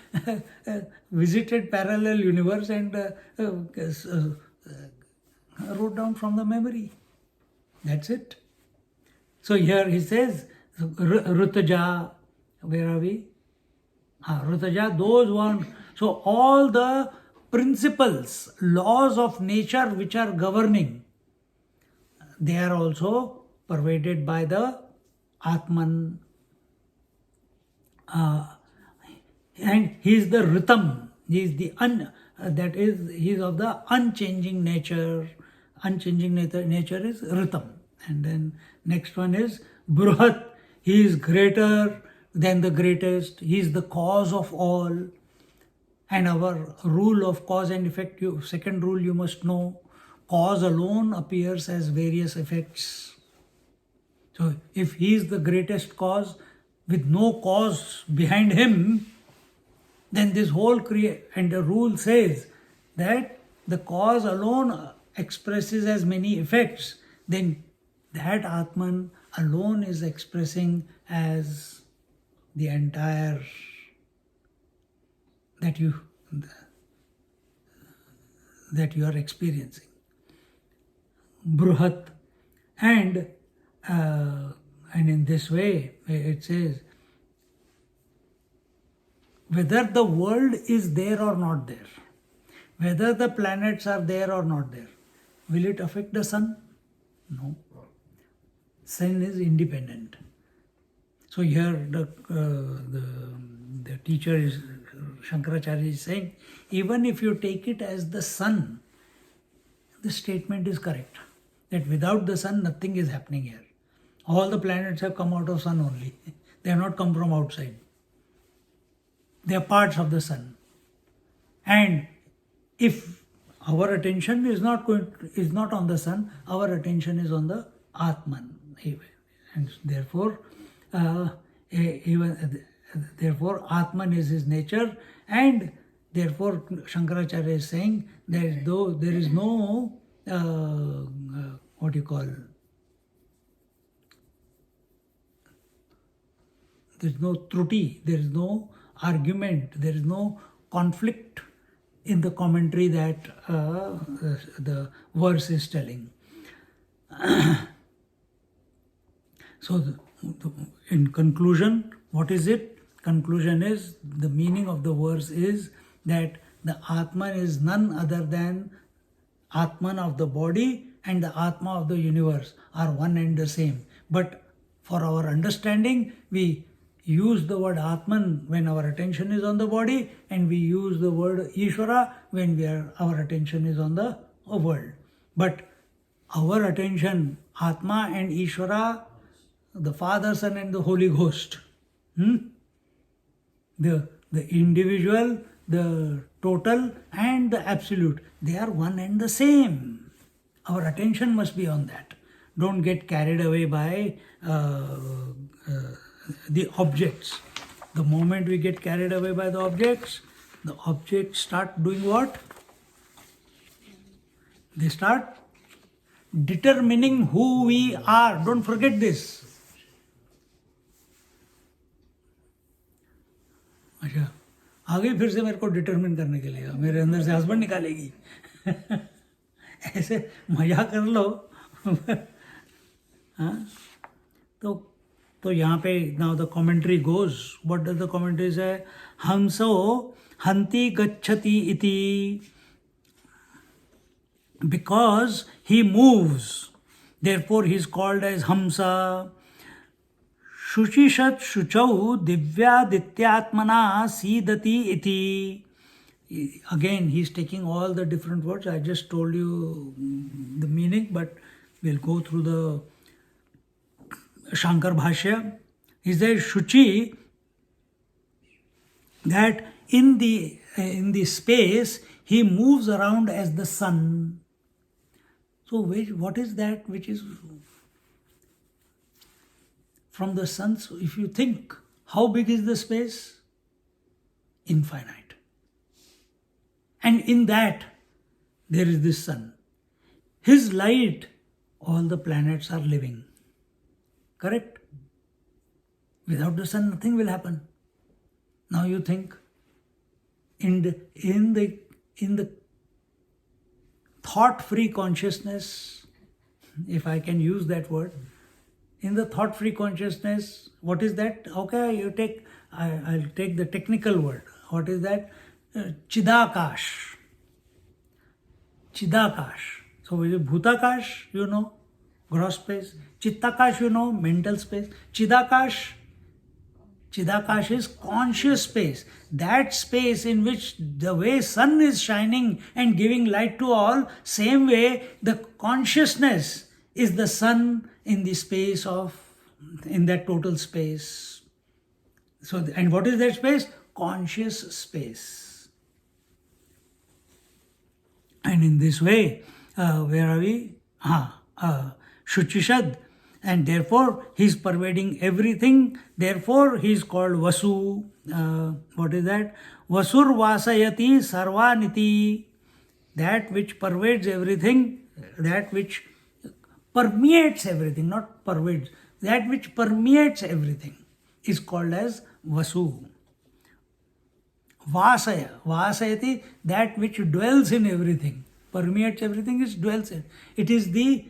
visited parallel universe and wrote down from the memory. That's it. So here he says, Rutaja, where are we? Rutaja, those one. So all the principles, laws of nature which are governing, they are also pervaded by the Atman. And he is the Ritam. He is the he is of the unchanging nature. Unchanging nature is Ritam. And then next one is Bruhat. He is greater than the greatest. He is the cause of all. And our rule of cause and effect, second rule you must know, cause alone appears as various effects. So if he is the greatest cause with no cause behind him, then this whole and the rule says that the cause alone expresses as many effects, then that Atman alone is expressing as the entire that you are experiencing. Bruhat. And in this way it says, whether the world is there or not there, whether the planets are there or not there, will it affect the sun? No. Sun is independent. So here the teacher is, Shankaracharya is saying, even if you take it as the sun, the statement is correct. That without the sun, nothing is happening here. All the planets have come out of sun only. They have not come from outside. They are parts of the sun. And if our attention is not on the sun, our attention is on the Atman. And therefore, therefore Atman is his nature, and therefore Shankaracharya is saying there is no what you call, there is no truti, there is no argument, there is no conflict in the commentary that the verse is telling. So in conclusion, what is it? Conclusion is, the meaning of the verse is that the Atman is none other than Atman of the body and the Atma of the universe are one and the same. But for our understanding, we use the word Atman when our attention is on the body, and we use the word Ishvara when our attention is on the world. But our attention, Atma and Ishvara, the Father, Son and the Holy Ghost, the individual, the total and the absolute, they are one and the same. Our attention must be on that. Don't get carried away by the objects. The moment we get carried away by the objects start doing what? They start determining who we are. Don't forget this. अच्छा, आ गई फिर से मेरे को determine करने के लिए, मेरे अंदर से हस्बैंड निकालेगी। ऐसे मजा कर लो। हाँ, तो यहाँ पे now the commentary goes. What does the commentary say? Hamso hanti gacchati iti. Because he moves, therefore he is called as Hamsa. Shushishat shuchau divyadityatmana sidati iti. Again, he is taking all the different words. I just told you the meaning, but we'll go through the Shankar Bhashya. He says Shuchi, that in the space he moves around as the sun. So what is that which is from the sun? So if you think, how big is the space? Infinite. And in that there is this sun. His light, all the planets are living. Correct? Without the sun, nothing will happen. Now you think, in the thought-free consciousness, if I can use that word, in the thought-free consciousness, what is that? Okay, I'll take the technical word. What is that? Chidakash. Chidakash. So Bhutakash, gross space. Chittakash, mental space. Chidakash is conscious space. That space in which the way sun is shining and giving light to all, same way the consciousness is the sun in the space in that total space. So, and what is that space? Conscious space. And in this way, where are we? Shuchishad. And therefore, he is pervading everything. Therefore, he is called Vasu. What is that? Vasur Vasayati Sarvaniti. That which pervades everything, that which permeates everything, not pervades, that which permeates everything is called as Vasu. Vasayati, that which dwells in everything. Permeates everything, is dwells in. It is the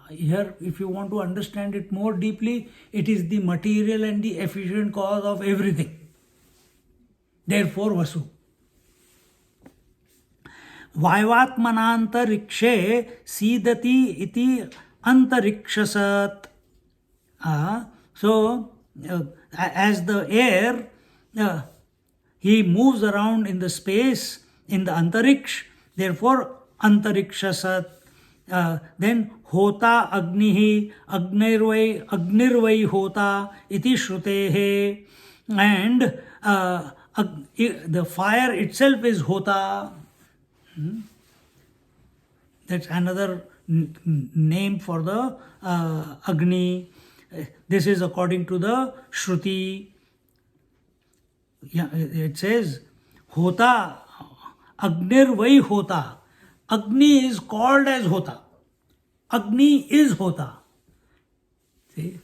here, if you want to understand it more deeply, it is the material and the efficient cause of everything. Therefore, Vasu. Vaivatmanantarikshe sidati iti antarikshasat. So, as the air, he moves around in the space, in the antariksh, therefore, antarikshasat. Then hota agnihi agnirvai hota iti shrutehe, and the fire itself is hota. That's another name for the Agni. This is according to the Shruti. Yeah, it says hota agnirvai hota. Agni is called as hota. Agni is hota. See?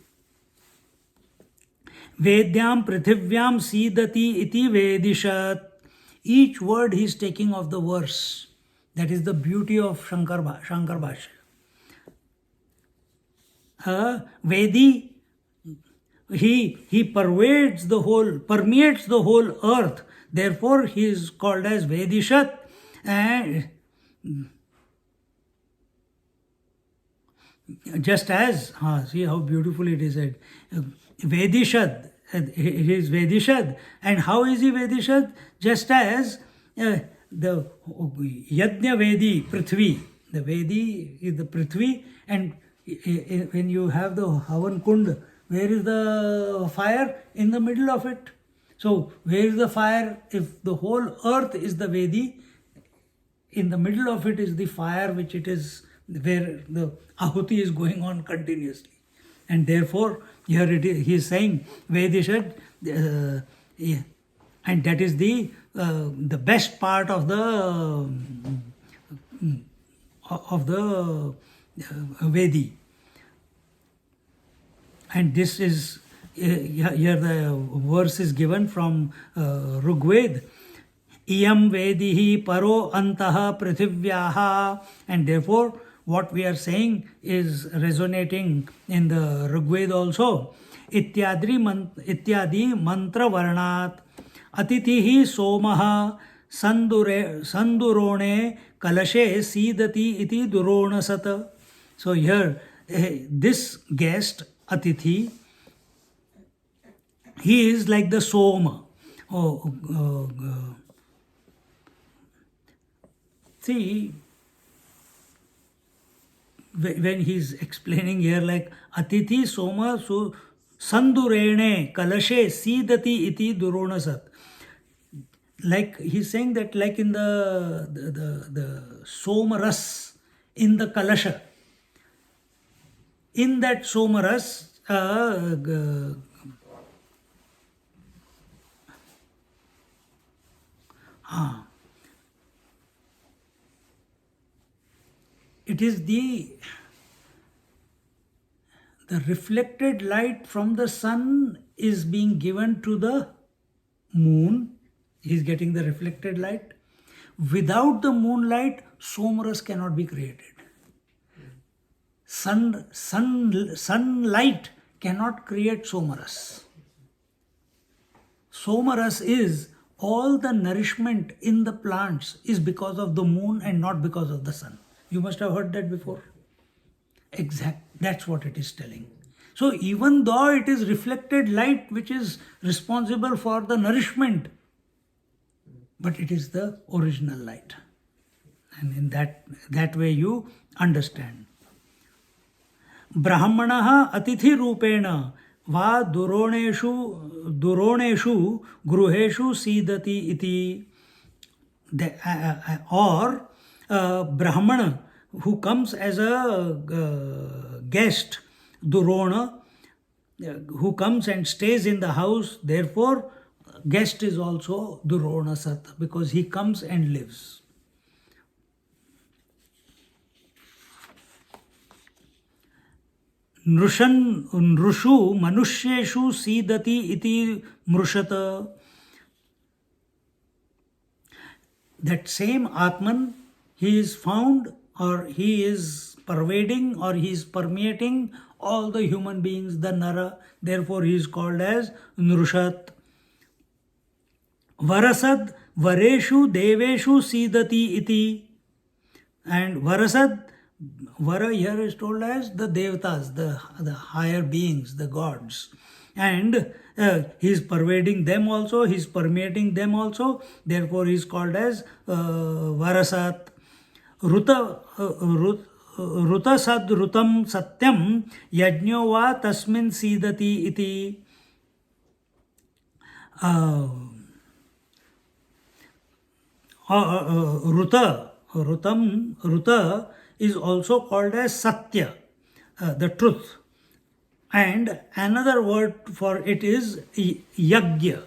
Vedyam prithivyam sidati iti vedishat. Each word he is taking of the verse. That is the beauty of Shankar Bhashya. Vedi, he permeates the whole earth. Therefore, he is called as Vedishat. And just as, see how beautifully it is said, Vedishad, it is Vedishad. And how is he Vedishad? Just as the Yajna Vedi, Prithvi, the Vedi is the Prithvi, and when you have the Havan Kund, where is the fire? In the middle of it. So, where is the fire? If the whole earth is the Vedi, in the middle of it is the fire, which it is where the ahuti is going on continuously. And therefore, here it is, he is saying Vedishad, and that is the best part of the Vedi. And this is, here the verse is given from Rigved. Iyam vedihi paro antaha prithivyaha. And therefore, what we are saying is resonating in the Rigved also. Ityadi mantra varnat atitihi somaha sandurone kalashe sidati iti duronasat. So here, this guest, Atithi, he is like the Soma. See, when he is explaining here, like Atithi Soma so Sandurene Kalashe Sidati iti Duronasat. Like he's saying that, like in the Somaras in the Kalasha. In that Somaras, it is the The reflected light from the sun is being given to the moon. He is getting the reflected light. Without the moonlight, Somaras cannot be created. Sunlight cannot create Somaras. Somaras is all the nourishment in the plants is because of the moon and not because of the sun. You must have heard that before. Exact. That's what it is telling. So even though it is reflected light which is responsible for the nourishment, but it is the original light. And in that way you understand. Brahmanaha atithi rupena va duroneshu gruheshu sidati iti. Or Brahmana who comes as a guest, Durona, who comes and stays in the house, therefore guest is also Durona Sat, because he comes and lives. Nrushu manushyeshu sidati iti mrushata. That same Atman, he is found, or he is pervading, or he is permeating all the human beings, the Nara. Therefore he is called as Nrushat. Varasad vareshu deveshu sidati iti. And Varasad, Vara here is told as the Devatas, the higher beings, the gods. And he is pervading them also, he is permeating them also. Therefore he is called as Varasat. Rutasad rutam satyam yajño va tasmin sidati iti. Ruta is also called as Satya, the truth. And another word for it is Yajna.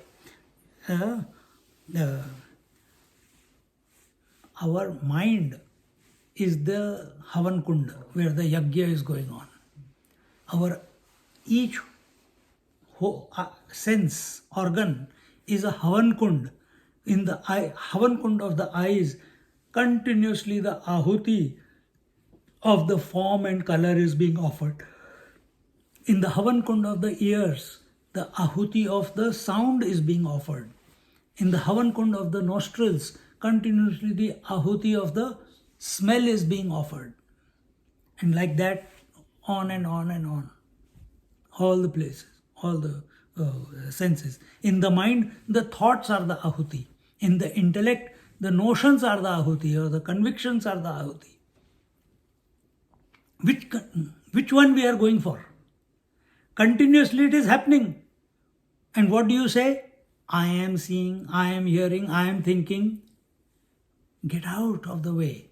Our mind is the Havan Kunda, where the Yajna is going on. Our each sense, organ is a Havan Kund. In the eye, Havan Kund of the eyes, continuously the Ahuti of the form and color is being offered. In the Havan Kund of the ears, the Ahuti of the sound is being offered. In the Havan Kund of the nostrils, continuously the Ahuti of the smell is being offered. And like that, on and on and on. All the places, all the senses. In the mind, the thoughts are the Ahuti. In the intellect, the notions are the Ahuti, or the convictions are the Ahuti. Which one we are going for? Continuously it is happening. And what do you say? I am seeing, I am hearing, I am thinking. Get out of the way.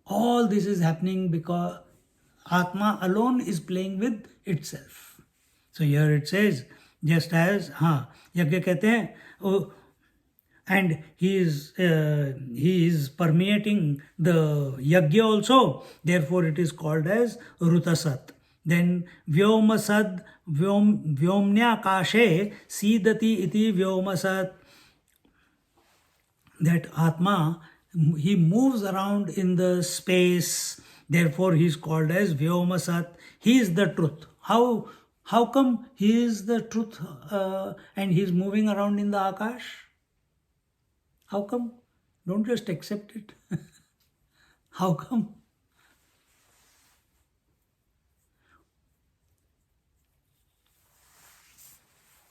All this is happening because Atma alone is playing with itself. So here it says, just as, Yajna kehte hain, and he is permeating the Yajna also, therefore it is called as Rutasat. Then Vyomasad Vyomnya Kashe Sidati iti Vyomasat. That Atma, he moves around in the space, therefore he is called as Vyomasat. He is the truth. How come he is the truth and he is moving around in the Akash? How come? Don't just accept it. How come?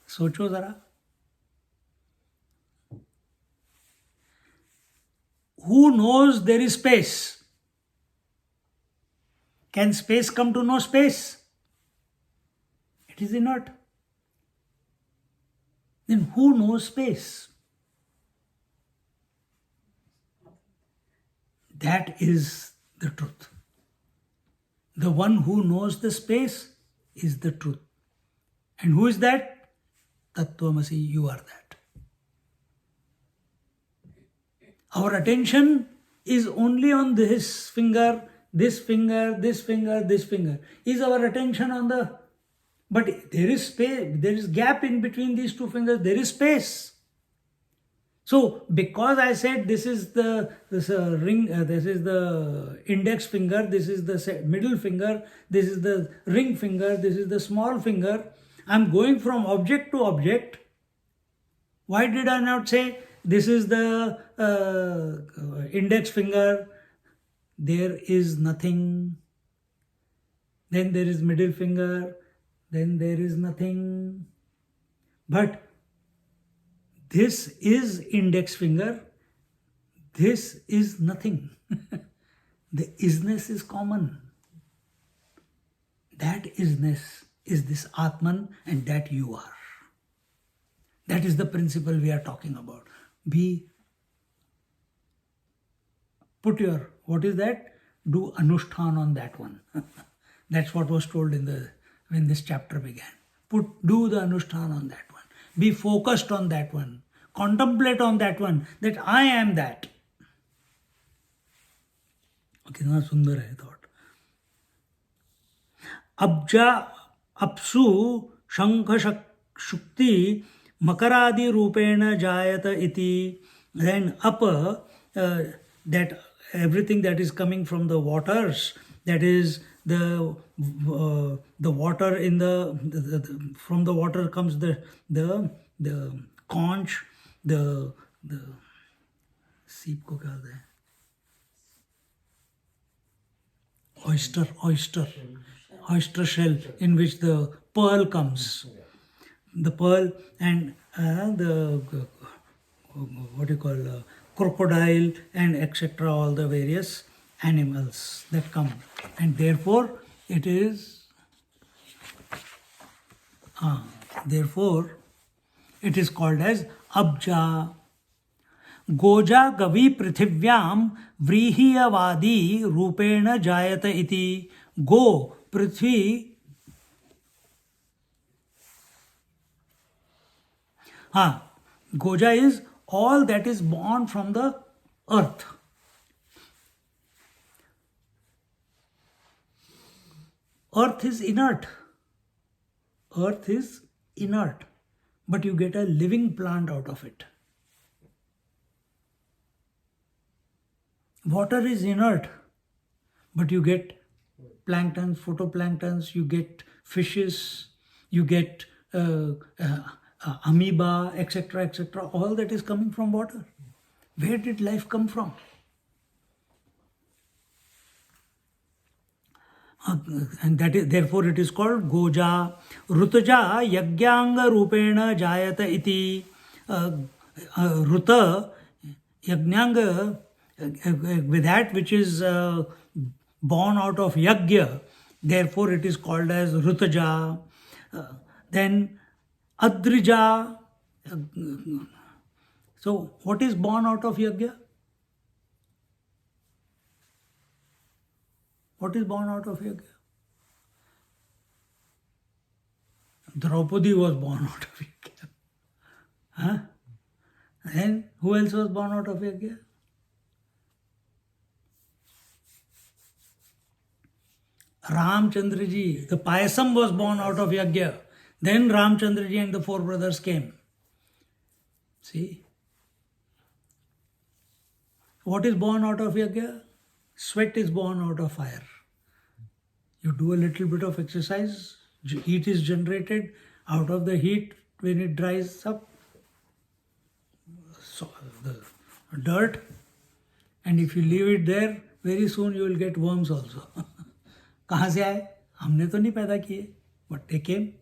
सोचो जरा. Who knows there is space? Can space come to know space? It is inert. Then who knows space? That is the truth. The one who knows the space is the truth. And who is that? Tattvamasi, you are that. Our attention is only on this finger, this finger, this finger, this finger. Is our attention on the But there is space, there is gap in between these two fingers, there is space. So because I said this is the ring, this is the index finger, this is the middle finger, this is the ring finger, this is the small finger, I'm going from object to object. Why did I not say this is the index finger, there is nothing, then there is middle finger, then there is nothing. But this is index finger, this is nothing. The isness is common. That isness is this Atman, and that you are. That is the principle we are talking about. Put your, what is that? Do anushtan on that one. That's what was told when this chapter began. Do the anushtan on that one. Be focused on that one. Contemplate on that one, that I am that. कितना सुंदर है thought. Abja apsu shankha shukti makaradi rupena jayata iti. Then up, that everything that is coming from the waters, that is the water in from the water comes the conch, the सीप को क्या कहते हैं, oyster shell in which the pearl comes, the pearl, and the what do you call, crocodile and etc., all the various animals that come, and therefore it is called as abja. Goja gavi prithivyam vrihiyavadi rupena jayata iti. Go, prithvi, Goja is all that is born from the earth. Earth is inert. Earth is inert, but you get a living plant out of it. Water is inert, but you get planktons, photoplanktons, you get fishes, you get amoeba, etc., etc. All that is coming from water. Where did life come from? And that is, therefore it is called Goja. Rutaja yagyanga rupena jayata iti. Ruta, yagnanga, with that which is born out of yagya, therefore it is called as Rutaja. Then Adrija. So what is born out of yagya? What is born out of yagya? Draupadi was born out of yagya. And who else was born out of yagya? Ramchandraji, the Payasam was born out of yagya. Then Ramchandraji and the four brothers came. See? What is born out of yagya? Sweat is born out of fire. You do a little bit of exercise, heat is generated. Out of the heat, when it dries up, so the dirt, and if you leave it there, very soon you will get worms also. कहाँ से आए? हमने तो नहीं पैदा किए, but they came.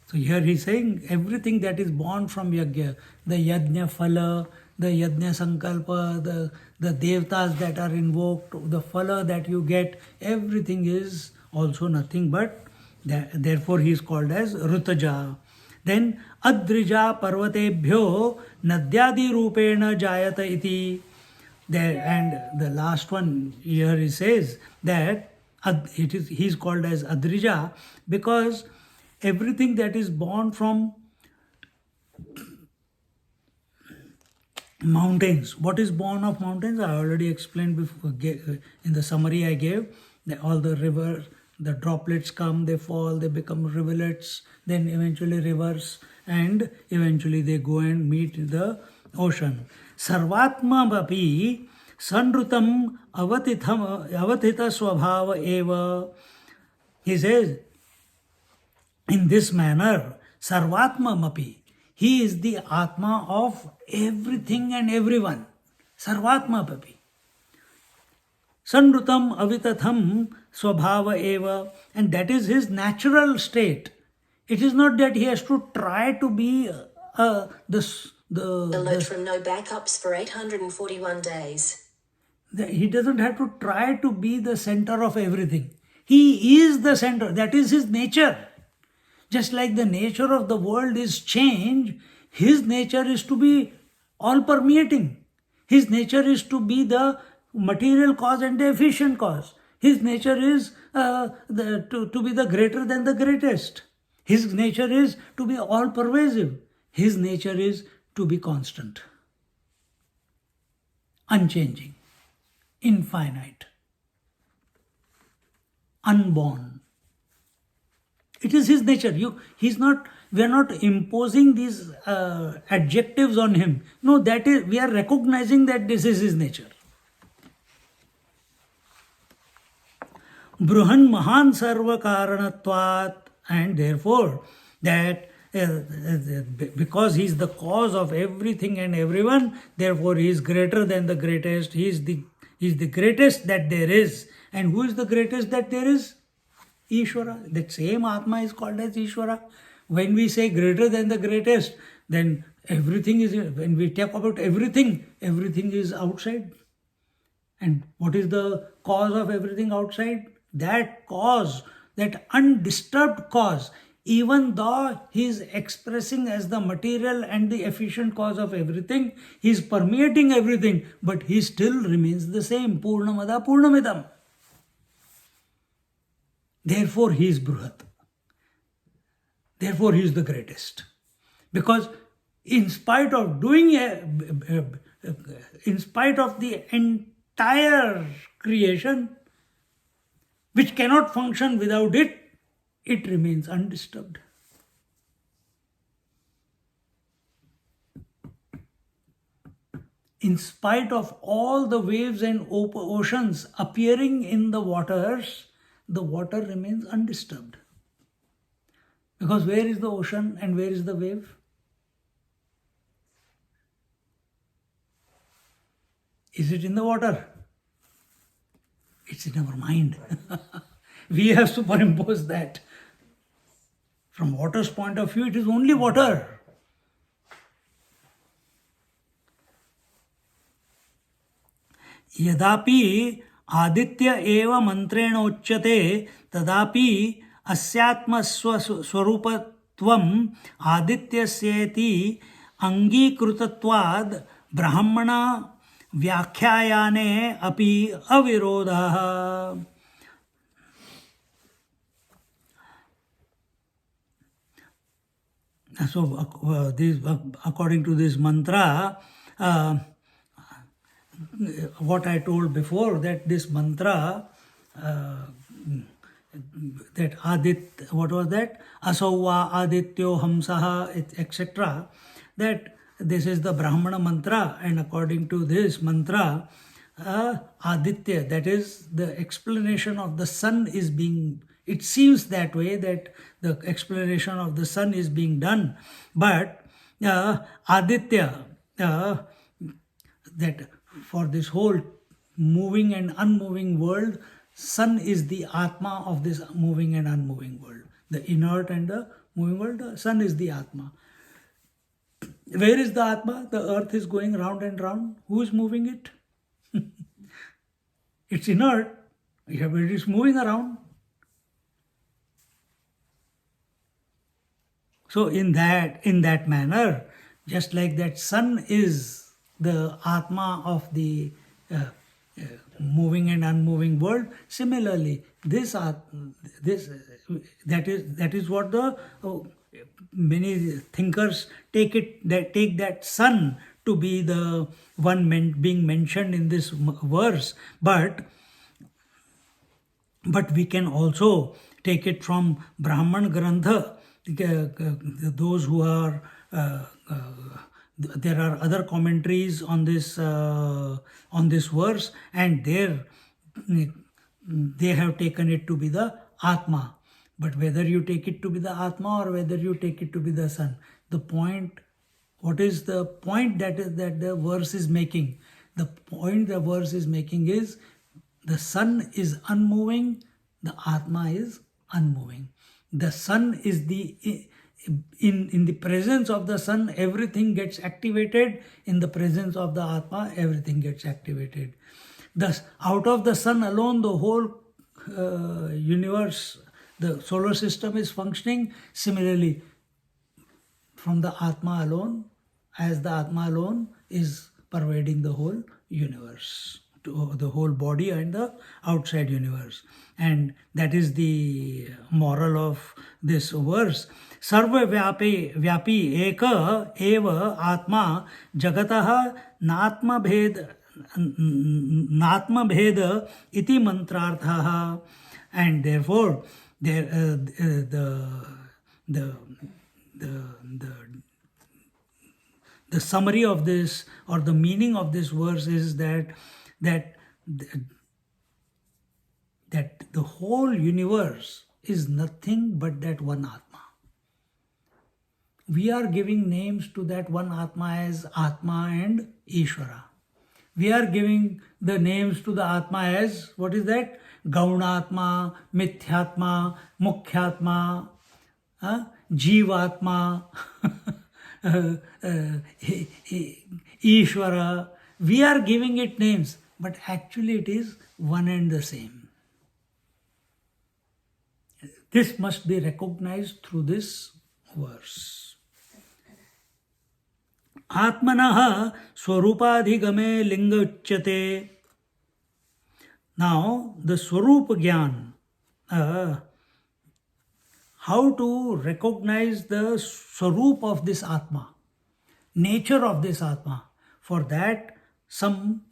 So here he is saying everything that is born from yajna, the yajna phala, the yajna sankalpa, the devtas that are invoked, the phala that you get, everything is also nothing but, therefore he is called as Rutaja. Then Adrija parvatebhyo nadyadi rupena jayata iti. There, and the last one here he says that he is called as Adrija because everything that is born from mountains. What is born of mountains? I already explained before in the summary I gave. All the rivers, The droplets come, they fall, they become rivulets, then eventually rivers, and eventually they go and meet the ocean. Sarvatma vapi sanrutam avatita swabhava eva. He says, in this manner, Sarvatma mapi, he is the Atma of everything and everyone. Sarvatma papi. Sanrutam avitatham swabhava eva, and that is his natural state. It is not that he has to try to be Alert from no backups for 841 days. He doesn't have to try to be the center of everything. He is the center. That is his nature. Just like the nature of the world is change, his nature is to be all permeating. His nature is to be the material cause and the efficient cause. His nature is to be the greater than the greatest. His nature is to be all pervasive. His nature is to be constant, unchanging, infinite, unborn. It is his nature. We are not imposing these adjectives on him. No, that is, we are recognizing that this is his nature. Bruhan Mahan Sarva Karanatvat, and therefore that because he is the cause of everything and everyone, therefore he is greater than the greatest. He is the greatest that there is. And who is the greatest that there is? Ishvara. That same Atma is called as Ishvara. When we say greater than the greatest, then everything is, when we talk about everything is outside. And what is the cause of everything outside? That cause, that undisturbed cause, even though he is expressing as the material and the efficient cause of everything, he is permeating everything, but he still remains the same. Purnamada Purnamidam. Therefore he is Bruhat. Therefore he is the greatest. Because in spite of in spite of the entire creation, which cannot function without it, it remains undisturbed. In spite of all the waves and oceans appearing in the waters, the water remains undisturbed. Because where is the ocean and where is the wave? Is it in the water? It's in our mind. We have superimposed that. From water's point of view, it is only water. Yadapi aditya eva mantrena uchyate tadapi asyatma swarupatvam adityasyeti angikrutatvad brahmana व्याख्यायाने अपि अविरोधः. So, according to this mantra, what I told before, that this mantra, that Adit, what was that? Asauva Adityo Hamsaha, etc. That this is the Brahmana mantra, and according to this mantra, Aditya, that is the explanation of the sun is being, it seems that way, that the explanation of the sun is being done. But Aditya, that for this whole moving and unmoving world, sun is the Atma of this moving and unmoving world. The inert and the moving world, the sun is the Atma. Where is the Atma? The earth is going round and round. Who is moving it? It's inert. It is moving around. So in that manner, just like that sun is the Atma of the moving and unmoving world, similarly, that is what the many thinkers take that sun to be the one being mentioned in this verse. But But we can also take it from Brahman Grantha. Those who are, there are other commentaries on this verse, and there they have taken it to be the Atma. But whether you take it to be the Atma or whether you take it to be the sun, the point, what is the point that the verse is making? The point the verse is making is the sun is unmoving, the Atma is unmoving. The sun is in the presence of the sun, everything gets activated. In the presence of the Atma, everything gets activated. Thus, out of the sun alone, the whole universe, the solar system is functioning. Similarly, from the Atma alone, as the Atma alone is pervading the whole universe, the whole body and the outside universe. And that is the moral of this verse. Sarva vyapi eka eva atma jagatah natma bheda iti mantrartha. And therefore the summary of this, or the meaning of this verse, is that the whole universe is nothing but that one Atma. We are giving names to that one Atma as Atma and Ishvara. We are giving the names to the Atma as, what is that? Gaunatma, Mithyatma, Mukhyatma, Jivatma, Ishvara. We are giving it names, but actually it is one and the same. This must be recognized through this verse. Atmanaha swarupadhigame linga uchyate. Now, the Swarupa Gyan, how to recognize the Swarup of this Atma, nature of this Atma. For that, some,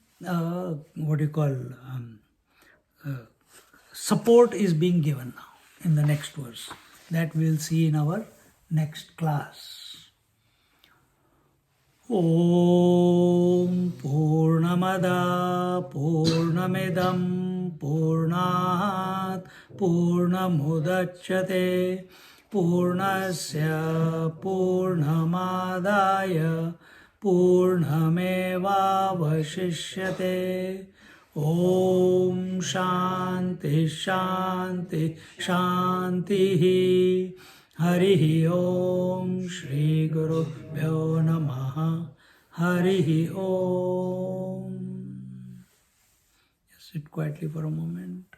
support is being given now in the next verse. That we will see in our next class. Om Purnamada Purnamidam Purnat Purnamudachyate Purnasya Purnamadaya Purnamevavashishyate. Om Shanti Shanti Shanti. Harihi Om Shri Guru Bhyo Namaha. Harihi Om. Sit quietly for a moment.